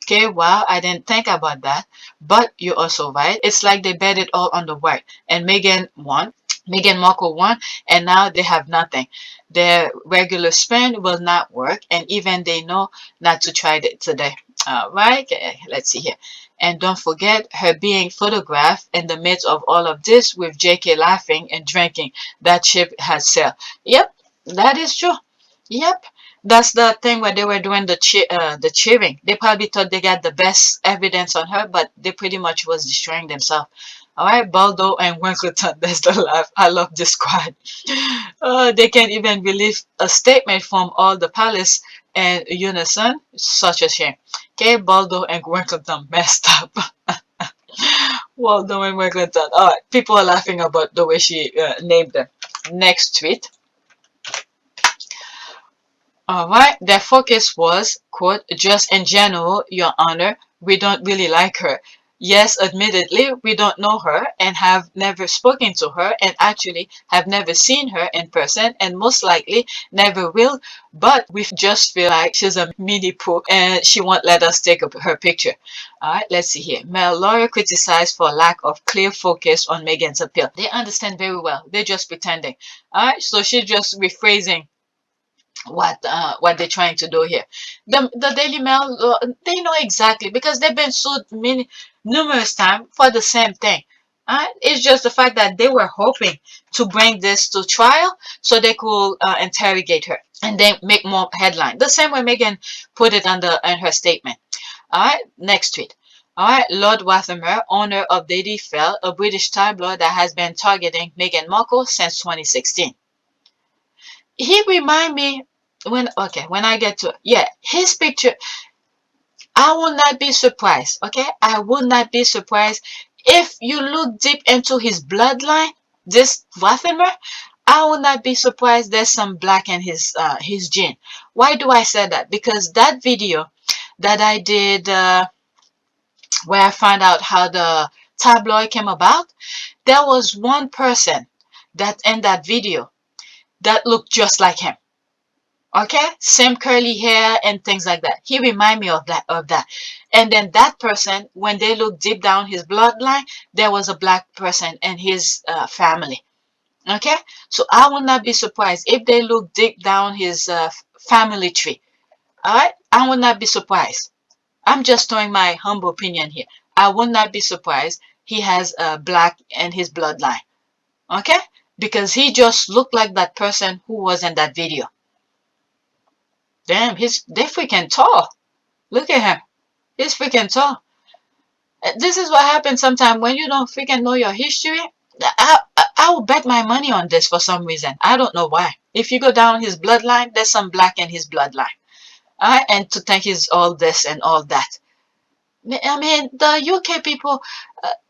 Okay, wow, I didn't think about that. But you're also right. It's like they bet it all on the white. And Meghan won. Meghan Markle won, and now they have nothing. Their regular spin will not work, and even they know not to try it today. Right? Okay, let's see here. And don't forget her being photographed in the midst of all of this with JK laughing and drinking. That ship has sailed. Yep, that is true. Yep. That's the thing where they were doing the cheering. They probably thought they got the best evidence on her, but they pretty much was destroying themselves. All right, Baldo and Winkleton, that's the laugh. I love this squad. They can't even release a statement from all the palace in unison. Such a shame. Okay, Baldo and Winkleton messed up. Waldo and Winkleton. All right, people are laughing about the way she named them. Next tweet. Alright, their focus was, quote, just in general, Your Honor, we don't really like her. Yes, admittedly, we don't know her and have never spoken to her and actually have never seen her in person and most likely never will, but we just feel like she's a mini poo and she won't let us take her picture. Alright, let's see here. Male lawyer criticized for lack of clear focus on Meghan's appeal. They understand very well. They're just pretending. Alright, so she's just rephrasing what they're trying to do here. The Daily Mail, they know exactly because they've been sued numerous times for the same thing. It's just the fact that they were hoping to bring this to trial so they could interrogate her and then make more headline. The same way Meghan put it in her statement. All right, next tweet. All right, Lord Rothermere, owner of Daily Fell, a British tabloid that has been targeting Meghan Markle since 2016. He remind me when I get to his picture. I will not be surprised. Okay, I will not be surprised if you look deep into his bloodline. This Rothermere, I will not be surprised there's some black in his gene. Why do I say that? Because that video that I did where I found out how the tabloid came about, there was one person that in that video that looked just like him. Okay, same curly hair and things like that. He remind me of that. And then that person, when they look deep down his bloodline, there was a black person in his family. Okay, so I will not be surprised if they look deep down his family tree. All right, I will not be surprised. I'm just throwing my humble opinion here. I will not be surprised he has black in his bloodline. Okay, because he just looked like that person who was in that video. Damn, they're freaking tall. Look at him. He's freaking tall. This is what happens sometimes when you don't freaking know your history. I will bet my money on this for some reason. I don't know why. If you go down his bloodline, there's some black in his bloodline. Alright, and to think he's all this and all that. I mean, the UK people,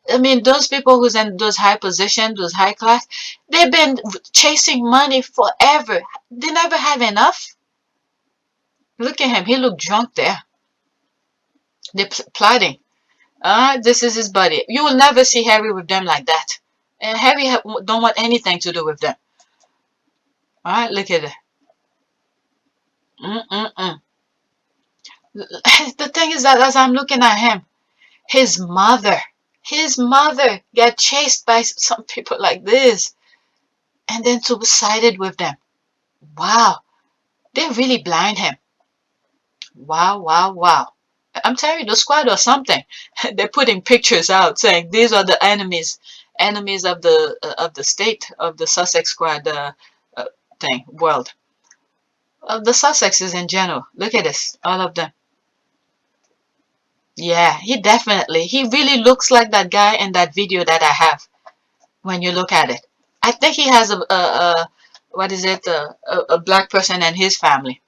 those people who's in those high positions, those high class, they've been chasing money forever. They never have enough. Look at him. He looked drunk there. They're plotting. This is his buddy. You will never see Harry with them like that. And Harry don't want anything to do with them. Alright, look at it. The thing is that as I'm looking at him, his mother got chased by some people like this. And then to sided with them. Wow. They really blind him. Wow, wow, wow. I'm telling you, the squad or something. They're putting pictures out saying these are the enemies of the state of the Sussex squad world. The Sussexes in general. Look at this, all of them. Yeah, he really looks like that guy in that video that I have. When you look at it, I think he has a black person in his family.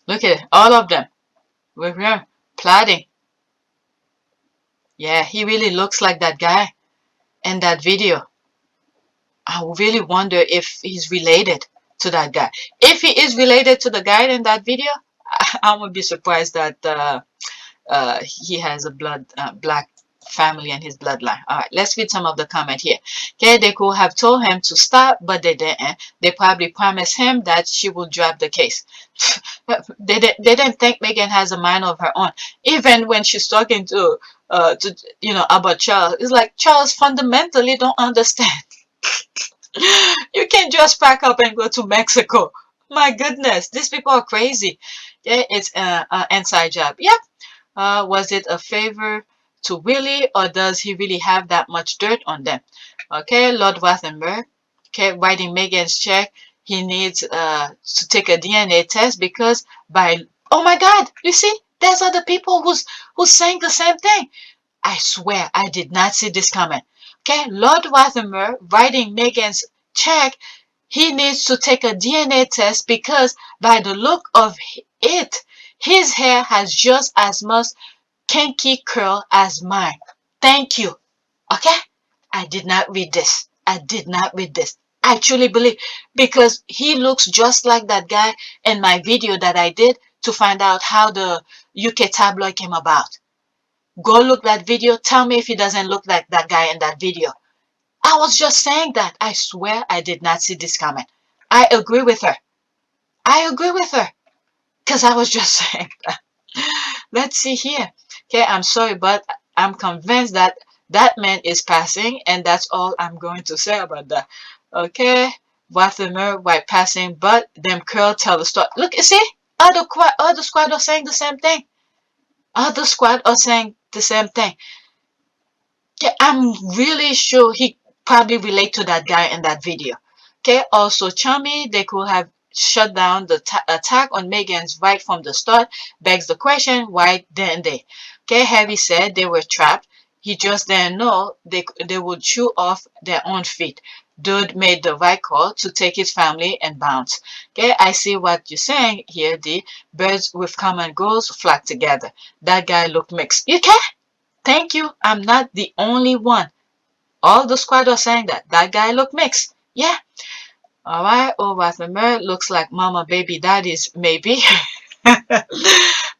Look at it, all of them with him plotting. Yeah, he really looks like that guy in that video. I really wonder if he's related to that guy. If he is related to the guy in that video, I would be surprised that he has a black family in his bloodline. All right, let's read some of the comment here. Okay, they could have told him to stop, but they didn't. They probably promised him that she will drop the case. They didn't think Meghan has a mind of her own. Even when she's talking to about Charles, it's like Charles fundamentally don't understand. You can't just pack up and go to Mexico. My goodness, these people are crazy. Yeah, it's an inside job. Yep. Was it a favor to Willie, or does he really have that much dirt on them? Okay, Lord Rothermere. Okay, writing Meghan's check. He needs to take a DNA test because by oh my God, you see, there's other people who's saying the same thing. I swear I did not see this coming. Okay, Lord Rothermere writing Meghan's check. He needs to take a DNA test because by the look of it, his hair has just as much kinky curl as mine. Thank you. Okay? I did not read this. I did not read this. I truly believe because he looks just like that guy in my video that I did to find out how the UK tabloid came about. Go look that video. Tell me if he doesn't look like that guy in that video. I was just saying that. I swear I did not see this coming. I agree with her. I agree with her. Because I was just saying that. Let's see here. Okay, I'm sorry, but I'm convinced that that man is passing, and that's all I'm going to say about that. Okay, Rothermere white passing, but them curl tell the story. Look, you see, other squad are saying the same thing. Other squad are saying the same thing. Yeah, I'm really sure he probably relate to that guy in that video. Okay, also Chummy, they could have shut down the attack on Meghan's right from the start. Begs the question, why didn't they? Okay, Harry said they were trapped. He just didn't know they would chew off their own feet. Dude made the right call to take his family and bounce. Okay, I see what you're saying here, D. Birds with common goals flock together. That guy looked mixed. You can? Thank you. I'm not the only one. All the squad are saying that. That guy look mixed. Yeah. All right. Oh, Rothermere looks like mama, baby, daddies, maybe.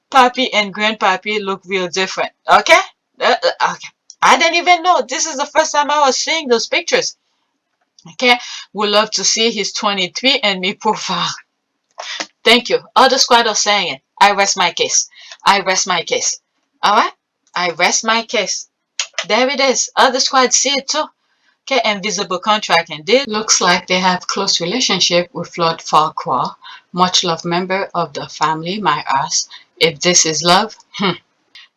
Papi and grandpappy look real different. Okay? Okay. I didn't even know. This is the first time I was seeing those pictures. Okay? Would love to see his 23 and me profile. Thank you. All the squad are saying it. I rest my case. I rest my case. All right? I rest my case. There it is. Other squads see it too. Okay, invisible contract indeed. Looks like they have close relationship with Lord Farquhar. Much loved member of the family, my ass. If this is love,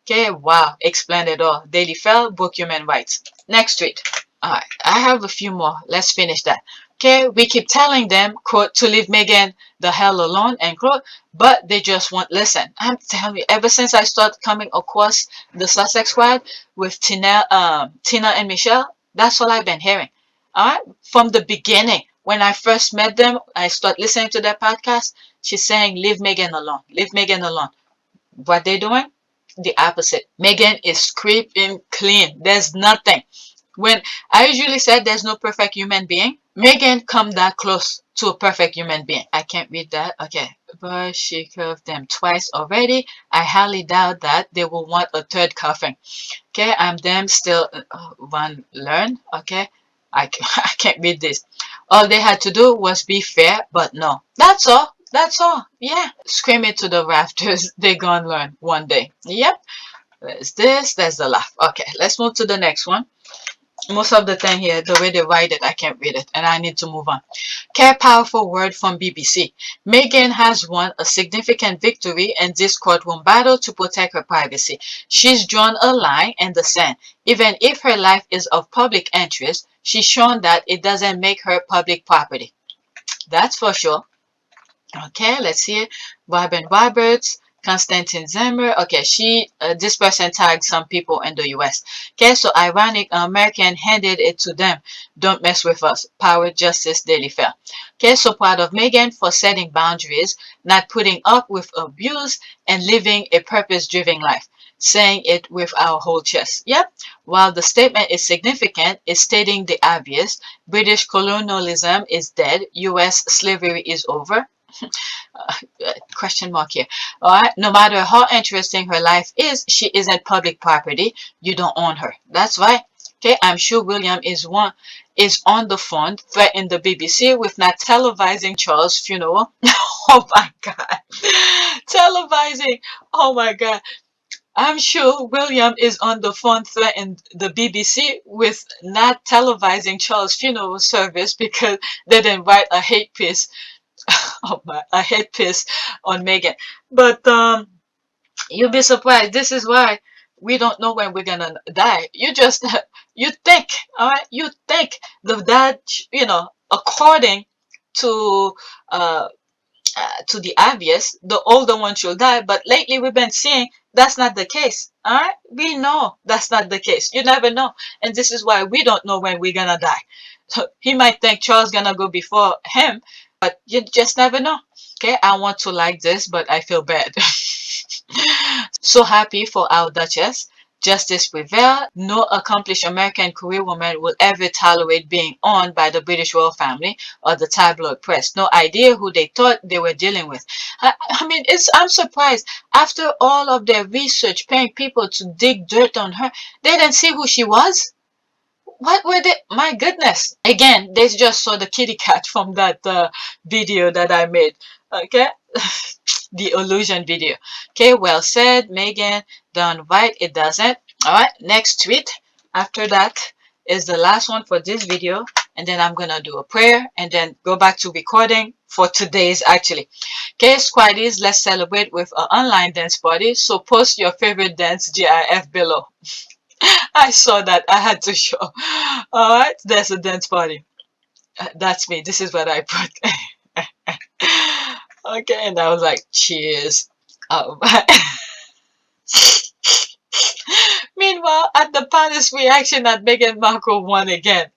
Okay, wow. Explained it all. Daily Fell, book human rights. Next tweet. Alright, I have a few more. Let's finish that. Okay, we keep telling them, quote, to leave Meghan the hell alone, end quote, but they just won't listen. I'm telling you, ever since I started coming across the Sussex squad with Tina and Michelle, that's all I've been hearing. Alright, from the beginning, when I first met them, I started listening to their podcast. She's saying, leave Meghan alone, leave Meghan alone. What they doing? The opposite. Meghan is scraping clean. There's nothing. When I usually said there's no perfect human being, Meghan come that close to a perfect human being. I can't read that. Okay. But she curved them twice already. I highly doubt that they will want a third cuffing. Okay. I'm them still one learn. Okay. I can't read this. All they had to do was be fair, but no. That's all. That's all. Yeah. Scream it to the rafters. They gonna learn one day. Yep. There's this. There's the laugh. Okay. Let's move to the next one. Most of the time here, the way they write it, I can't read it, and I need to move on. Okay, powerful word from BBC. Meghan has won a significant victory in this courtroom battle to protect her privacy. She's drawn a line in the sand. Even if her life is of public interest, she's shown that it doesn't make her public property. That's for sure. Okay, let's see. Robin Roberts, Constantine Zimmer. Okay, this person tagged some people in the US. Okay, so ironic, American handed it to them. Don't mess with us. Power, justice, daily fair. Okay, so proud of Meghan for setting boundaries, not putting up with abuse, and living a purpose-driven life. saying it with our whole chest. Yep. While the statement is significant, it's stating the obvious. British colonialism is dead. U.S. slavery is over. Question mark here. All right. No matter how interesting her life is, she isn't public property. You don't own her. That's right. Okay. I'm sure William is on the phone threatening the BBC with not televising Charles' funeral. Oh my God. Televising. Oh my God. I'm sure William is on the phone threatening the BBC with not televising Charles' funeral service because they didn't write a hate piece. Oh my, a hate piece on Meghan. But you'll be surprised. This is why we don't know when we're gonna die. You just you think, all right? You think that according to uh to the obvious, the older ones will die. But lately we've been seeing that's not the case. All right, we know that's not the case. You never know, and this is why we don't know when we're gonna die. So he might think Charles gonna go before him, but you just never know. Okay, I want to like this, but I feel bad. So happy for our Duchess. Justice prevailed. No accomplished American career woman will ever tolerate being owned by the British royal family or the tabloid press. No idea who they thought they were dealing with. I mean, I'm surprised. After all of their research, paying people to dig dirt on her, they didn't see who she was. What were they? My goodness. Again, they just saw the kitty cat from that video that I made. Okay. The illusion video. Okay, well said, Meghan. Done right, it doesn't. All right, next tweet. After that is the last one for this video. And then I'm going to do a prayer and then go back to recording for today's actually. Okay, squaddies, let's celebrate with an online dance party. So post your favorite dance GIF below. I saw that. I had to show. All right, there's a dance party. That's me. This is what I put. Okay, and I was like, cheers. Meanwhile, at the palace reaction that Meghan Markle won again.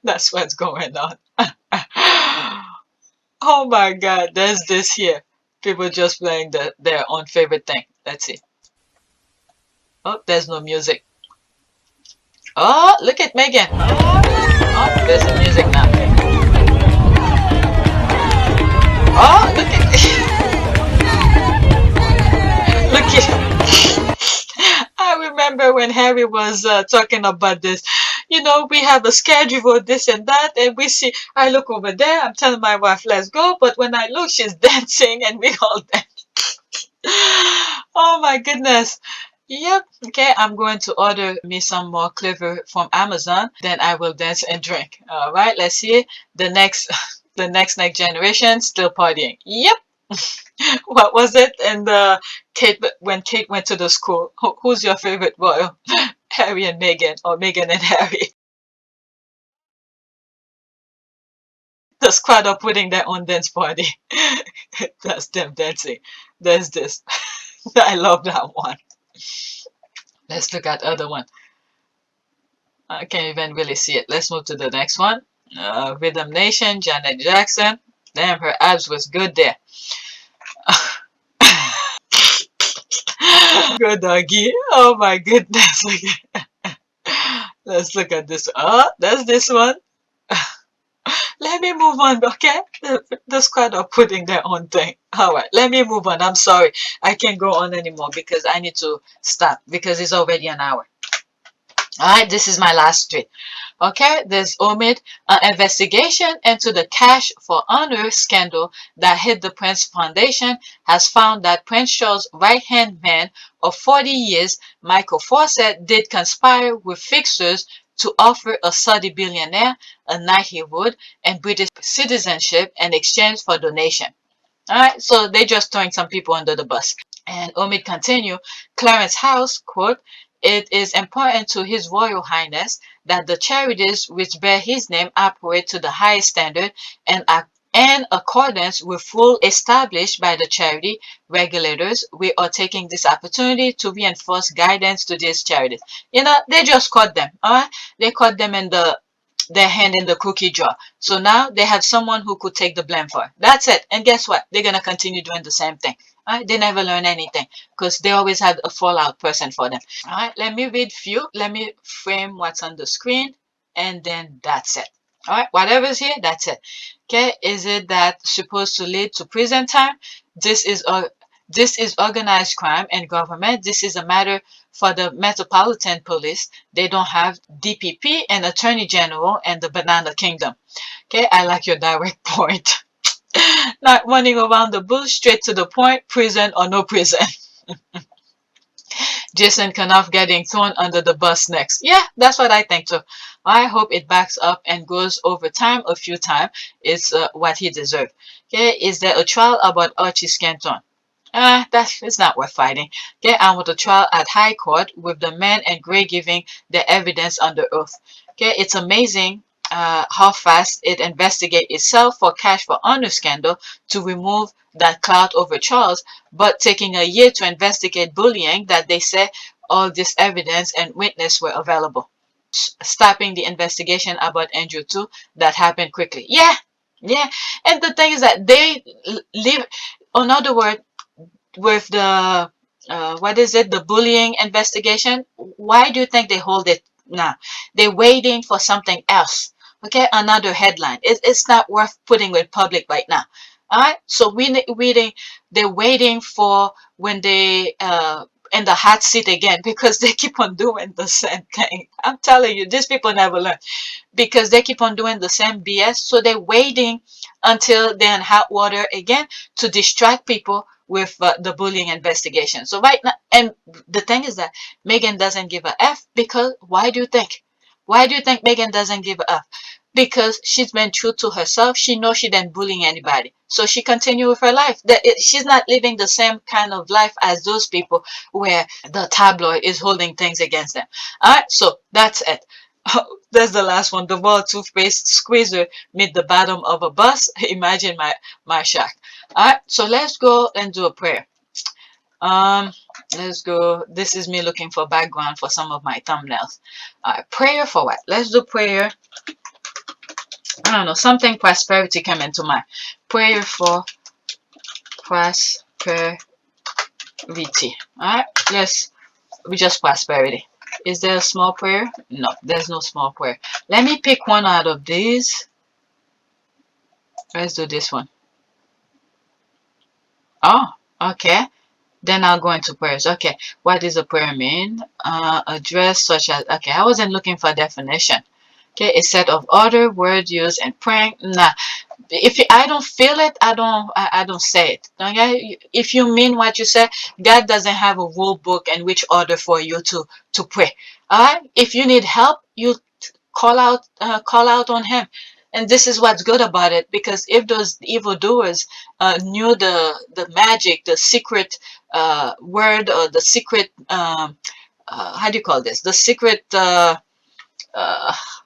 That's what's going on. Oh my God, there's this here. People just playing their own favorite thing. Let's see. Oh, there's no music. Oh, look at Meghan. Oh, there's the music now. Oh, look at look at I remember when Harry was talking about this. You know, we have a schedule, this and that, and we see. I look over there. I'm telling my wife, "Let's go," but when I look, she's dancing, and we all dance. Oh my goodness. Yep. Okay, I'm going to order me some more clever from Amazon. Then I will dance and drink. All right. Let's see. The next generation still partying. Yep. What was it? And when Kate went to the school, who's your favorite royal? Harry and Meghan, or Meghan and Harry? The squad are putting their own dance party. That's them dancing. There's this. I love that one. Let's look at other one. I can't even really see it. Let's move to the next one. Rhythm Nation, Janet Jackson. Damn, her abs was good there. Good doggy. Oh my goodness. Let's look at this. Oh, that's this one. Let me move on, okay? The squad are putting their own thing. All right, let me move on. I'm sorry. I can't go on anymore because I need to stop because it's already an hour. All right, this is my last tweet. Okay, there's Omid. An investigation into the Cash for Honor scandal that hit the Prince Foundation has found that Prince Charles' right-hand man of 40 years, Michael Fawcett, did conspire with fixers to offer a Saudi billionaire a knighthood and British citizenship in exchange for donation. All right, so they're just throwing some people under the bus. And Omid continue, Clarence House, quote, "It is important to His Royal Highness that the charities which bear his name operate to the highest standard and in accordance with rules established by the charity regulators. We are taking this opportunity to reinforce guidance to these charities." You know, they just caught them. All right, they caught them in the their hand in the cookie jar. So now they have someone who could take the blame for it. That's it. And guess what? They're going to continue doing the same thing. All right? They never learn anything because they always had a fallout person for them. All right, let me read few. Let me frame what's on the screen, and then that's it. All right, whatever's here, that's it. Okay, is it that supposed to lead to prison time? This is organized crime and government. This is a matter for the Metropolitan Police. They don't have DPP and Attorney General and the Banana Kingdom. Okay, I like your direct point. Not running around the bush, straight to the point, prison or no prison. Jason Kanoff getting thrown under the bus next. Yeah, that's what I think too. I hope it backs up and goes over time a few times. It's what he deserved. Okay, is there a trial about Archie Scanton? It's not worth fighting. Okay, I want a trial at High Court with the man and Gray giving the evidence under oath. Okay, it's amazing how fast it investigates itself for cash for honor scandal to remove that clout over Charles, but taking a year to investigate bullying that they say all this evidence and witness were available. Stopping the investigation about Andrew too, that happened quickly. Yeah, yeah. And the thing is that they live, in other words, with the what is it, the bullying investigation, why do you think they hold it now? They're waiting for something else. Okay, another headline. It's not worth putting with public right now. All right, so they're waiting for when they in the hot seat again, because they keep on doing the same thing. I'm telling you, these people never learn because they keep on doing the same BS. So they're waiting until they're in hot water again to distract people with the bullying investigation. So right now, and the thing is that Meghan doesn't give a F because why do you think? Why do you think Meghan doesn't give a F? Because she's been true to herself. She knows she didn't bully anybody. So she continued with her life. She's not living the same kind of life as those people where the tabloid is holding things against them. All right, so that's it. That's the last one. The world toothpaste squeezer meet the bottom of a bus. Imagine my shock. All right, so let's go and do a prayer. Let's go. This is me looking for background for some of my thumbnails. All right, prayer for what? Let's do prayer. I don't know, something prosperity came into mind. Prayer for prosperity. All right, we just prosperity. Is there a small prayer? No, there's no small prayer. Let me pick one out of these. Let's do this one. Oh, okay. Then I'll go into prayers. Okay, what does a prayer mean? Address such as, okay, I wasn't looking for a definition. Okay, a set of order, word use, and praying. Nah, I don't feel it, I don't say it. Okay, if you mean what you say, God doesn't have a rule book in which order for you to pray. All right, if you need help, you call out on Him. And this is what's good about it, because if those evildoers knew the magic, the secret word, or the secret how do you call this? The secret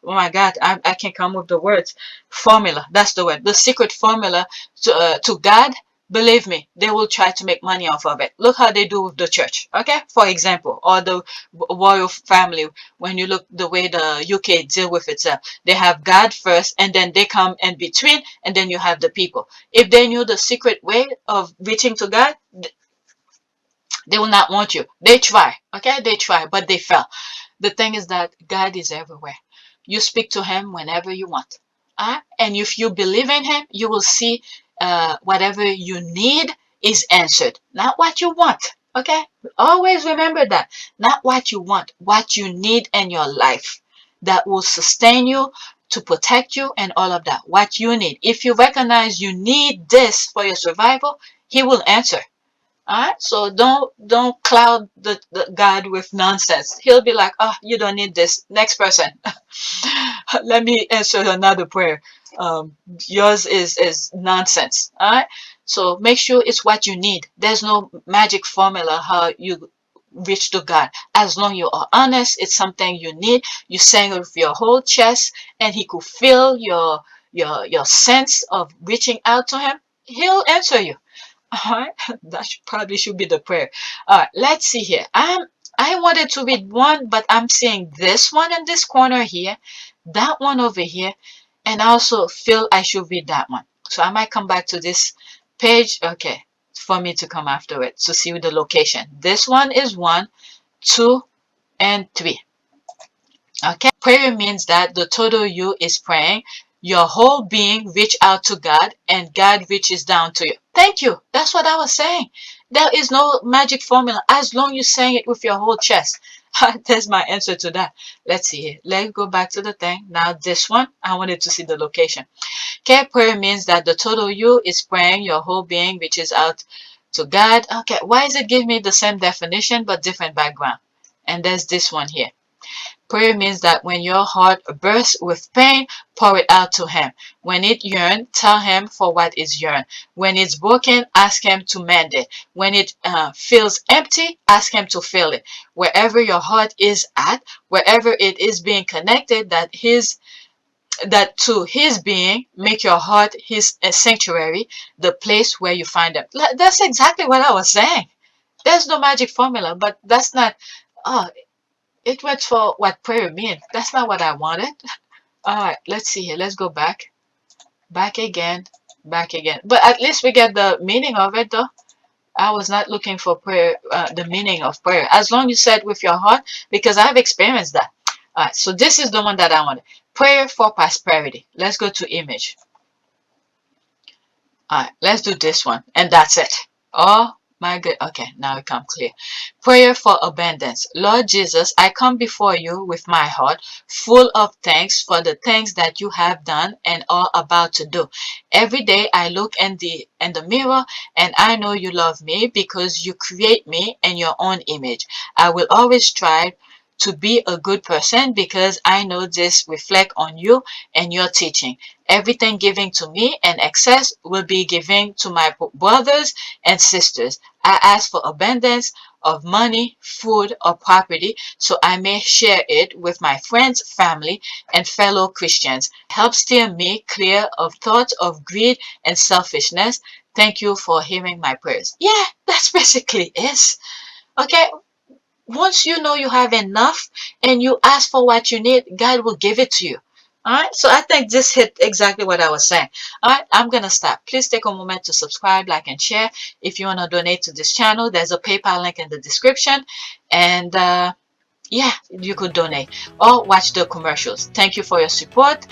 oh my God, I can't come with the words. Formula, that's the word. The secret formula to God. Believe me, they will try to make money off of it. Look how they do with the church, okay? For example, or the royal family. When you look the way the UK deal with itself, they have God first, and then they come in between, and then you have the people. If they knew the secret way of reaching to God, they will not want you. They try, okay? They try, but they fail. The thing is that God is everywhere. You speak to Him whenever you want. And if you believe in Him, you will see whatever you need is answered. Not what you want. Okay? Always remember that. Not what you want. What you need in your life that will sustain you, to protect you, and all of that. What you need. If you recognize you need this for your survival, He will answer. All right, so don't cloud the God with nonsense. He'll be like, oh, you don't need this. Next person. Let me answer another prayer. Yours is nonsense. All right, so make sure it's what you need. There's no magic formula how you reach to God. As long you are honest, it's something you need. You sang it with your whole chest, and He could feel your sense of reaching out to Him. He'll answer you. All right, that probably should be the prayer. All right, let's see here. I wanted to read one, but I'm seeing this one in this corner here, that one over here, and I also feel I should read that one. So I might come back to this page, okay, for me to come after it to see the location. This one is 1, 2, and 3. Okay, prayer means that the total you is praying. Your whole being reach out to God and God reaches down to you. Thank you. That's what I was saying. There is no magic formula as long you saying it with your whole chest. That's my answer to that. Let's see here. Let's go back to the thing. Now this one, I wanted to see the location. Okay, prayer means that the total you is praying. Your whole being reaches out to God. Okay, why is it giving me the same definition but different background? And there's this one here. Prayer means that when your heart bursts with pain, pour it out to Him. When it yearns, tell Him for what is yearned. When it's broken, ask Him to mend it. When it feels empty, ask Him to fill it. Wherever your heart is at, wherever it is being connected, that to His being, make your heart His sanctuary, the place where you find Him. That's exactly what I was saying. There's no magic formula, but that's not. Oh, it went for what prayer means. That's not what I wanted. All right, let's see here. Let's go back. Back again. Back again. But at least we get the meaning of it, though. I was not looking for prayer, the meaning of prayer. As long as you said with your heart, because I've experienced that. All right, so this is the one that I wanted. Prayer for prosperity. Let's go to image. All right, let's do this one. And that's it. Oh, my good. Okay, now it comes clear. Prayer for abundance. Lord Jesus, I come before you with my heart full of thanks for the things that you have done and are about to do. Every day I look in the mirror and I know you love me because you create me in your own image. I will always strive to be a good person because I know this reflect on you and your teaching. Everything given to me and excess will be given to my brothers and sisters. I ask for abundance of money, food, or property so I may share it with my friends, family, and fellow Christians. Help steer me clear of thoughts of greed and selfishness. Thank you for hearing my prayers. Yeah, that's basically it. Okay, once you know you have enough and you ask for what you need, God will give it to you. All right, so I think this hit exactly what I was saying. All right, I'm gonna stop. Please take a moment to subscribe, like, and share. If you want to donate to this channel, there's a PayPal link in the description, and yeah, you could donate or watch the commercials. Thank you for your support,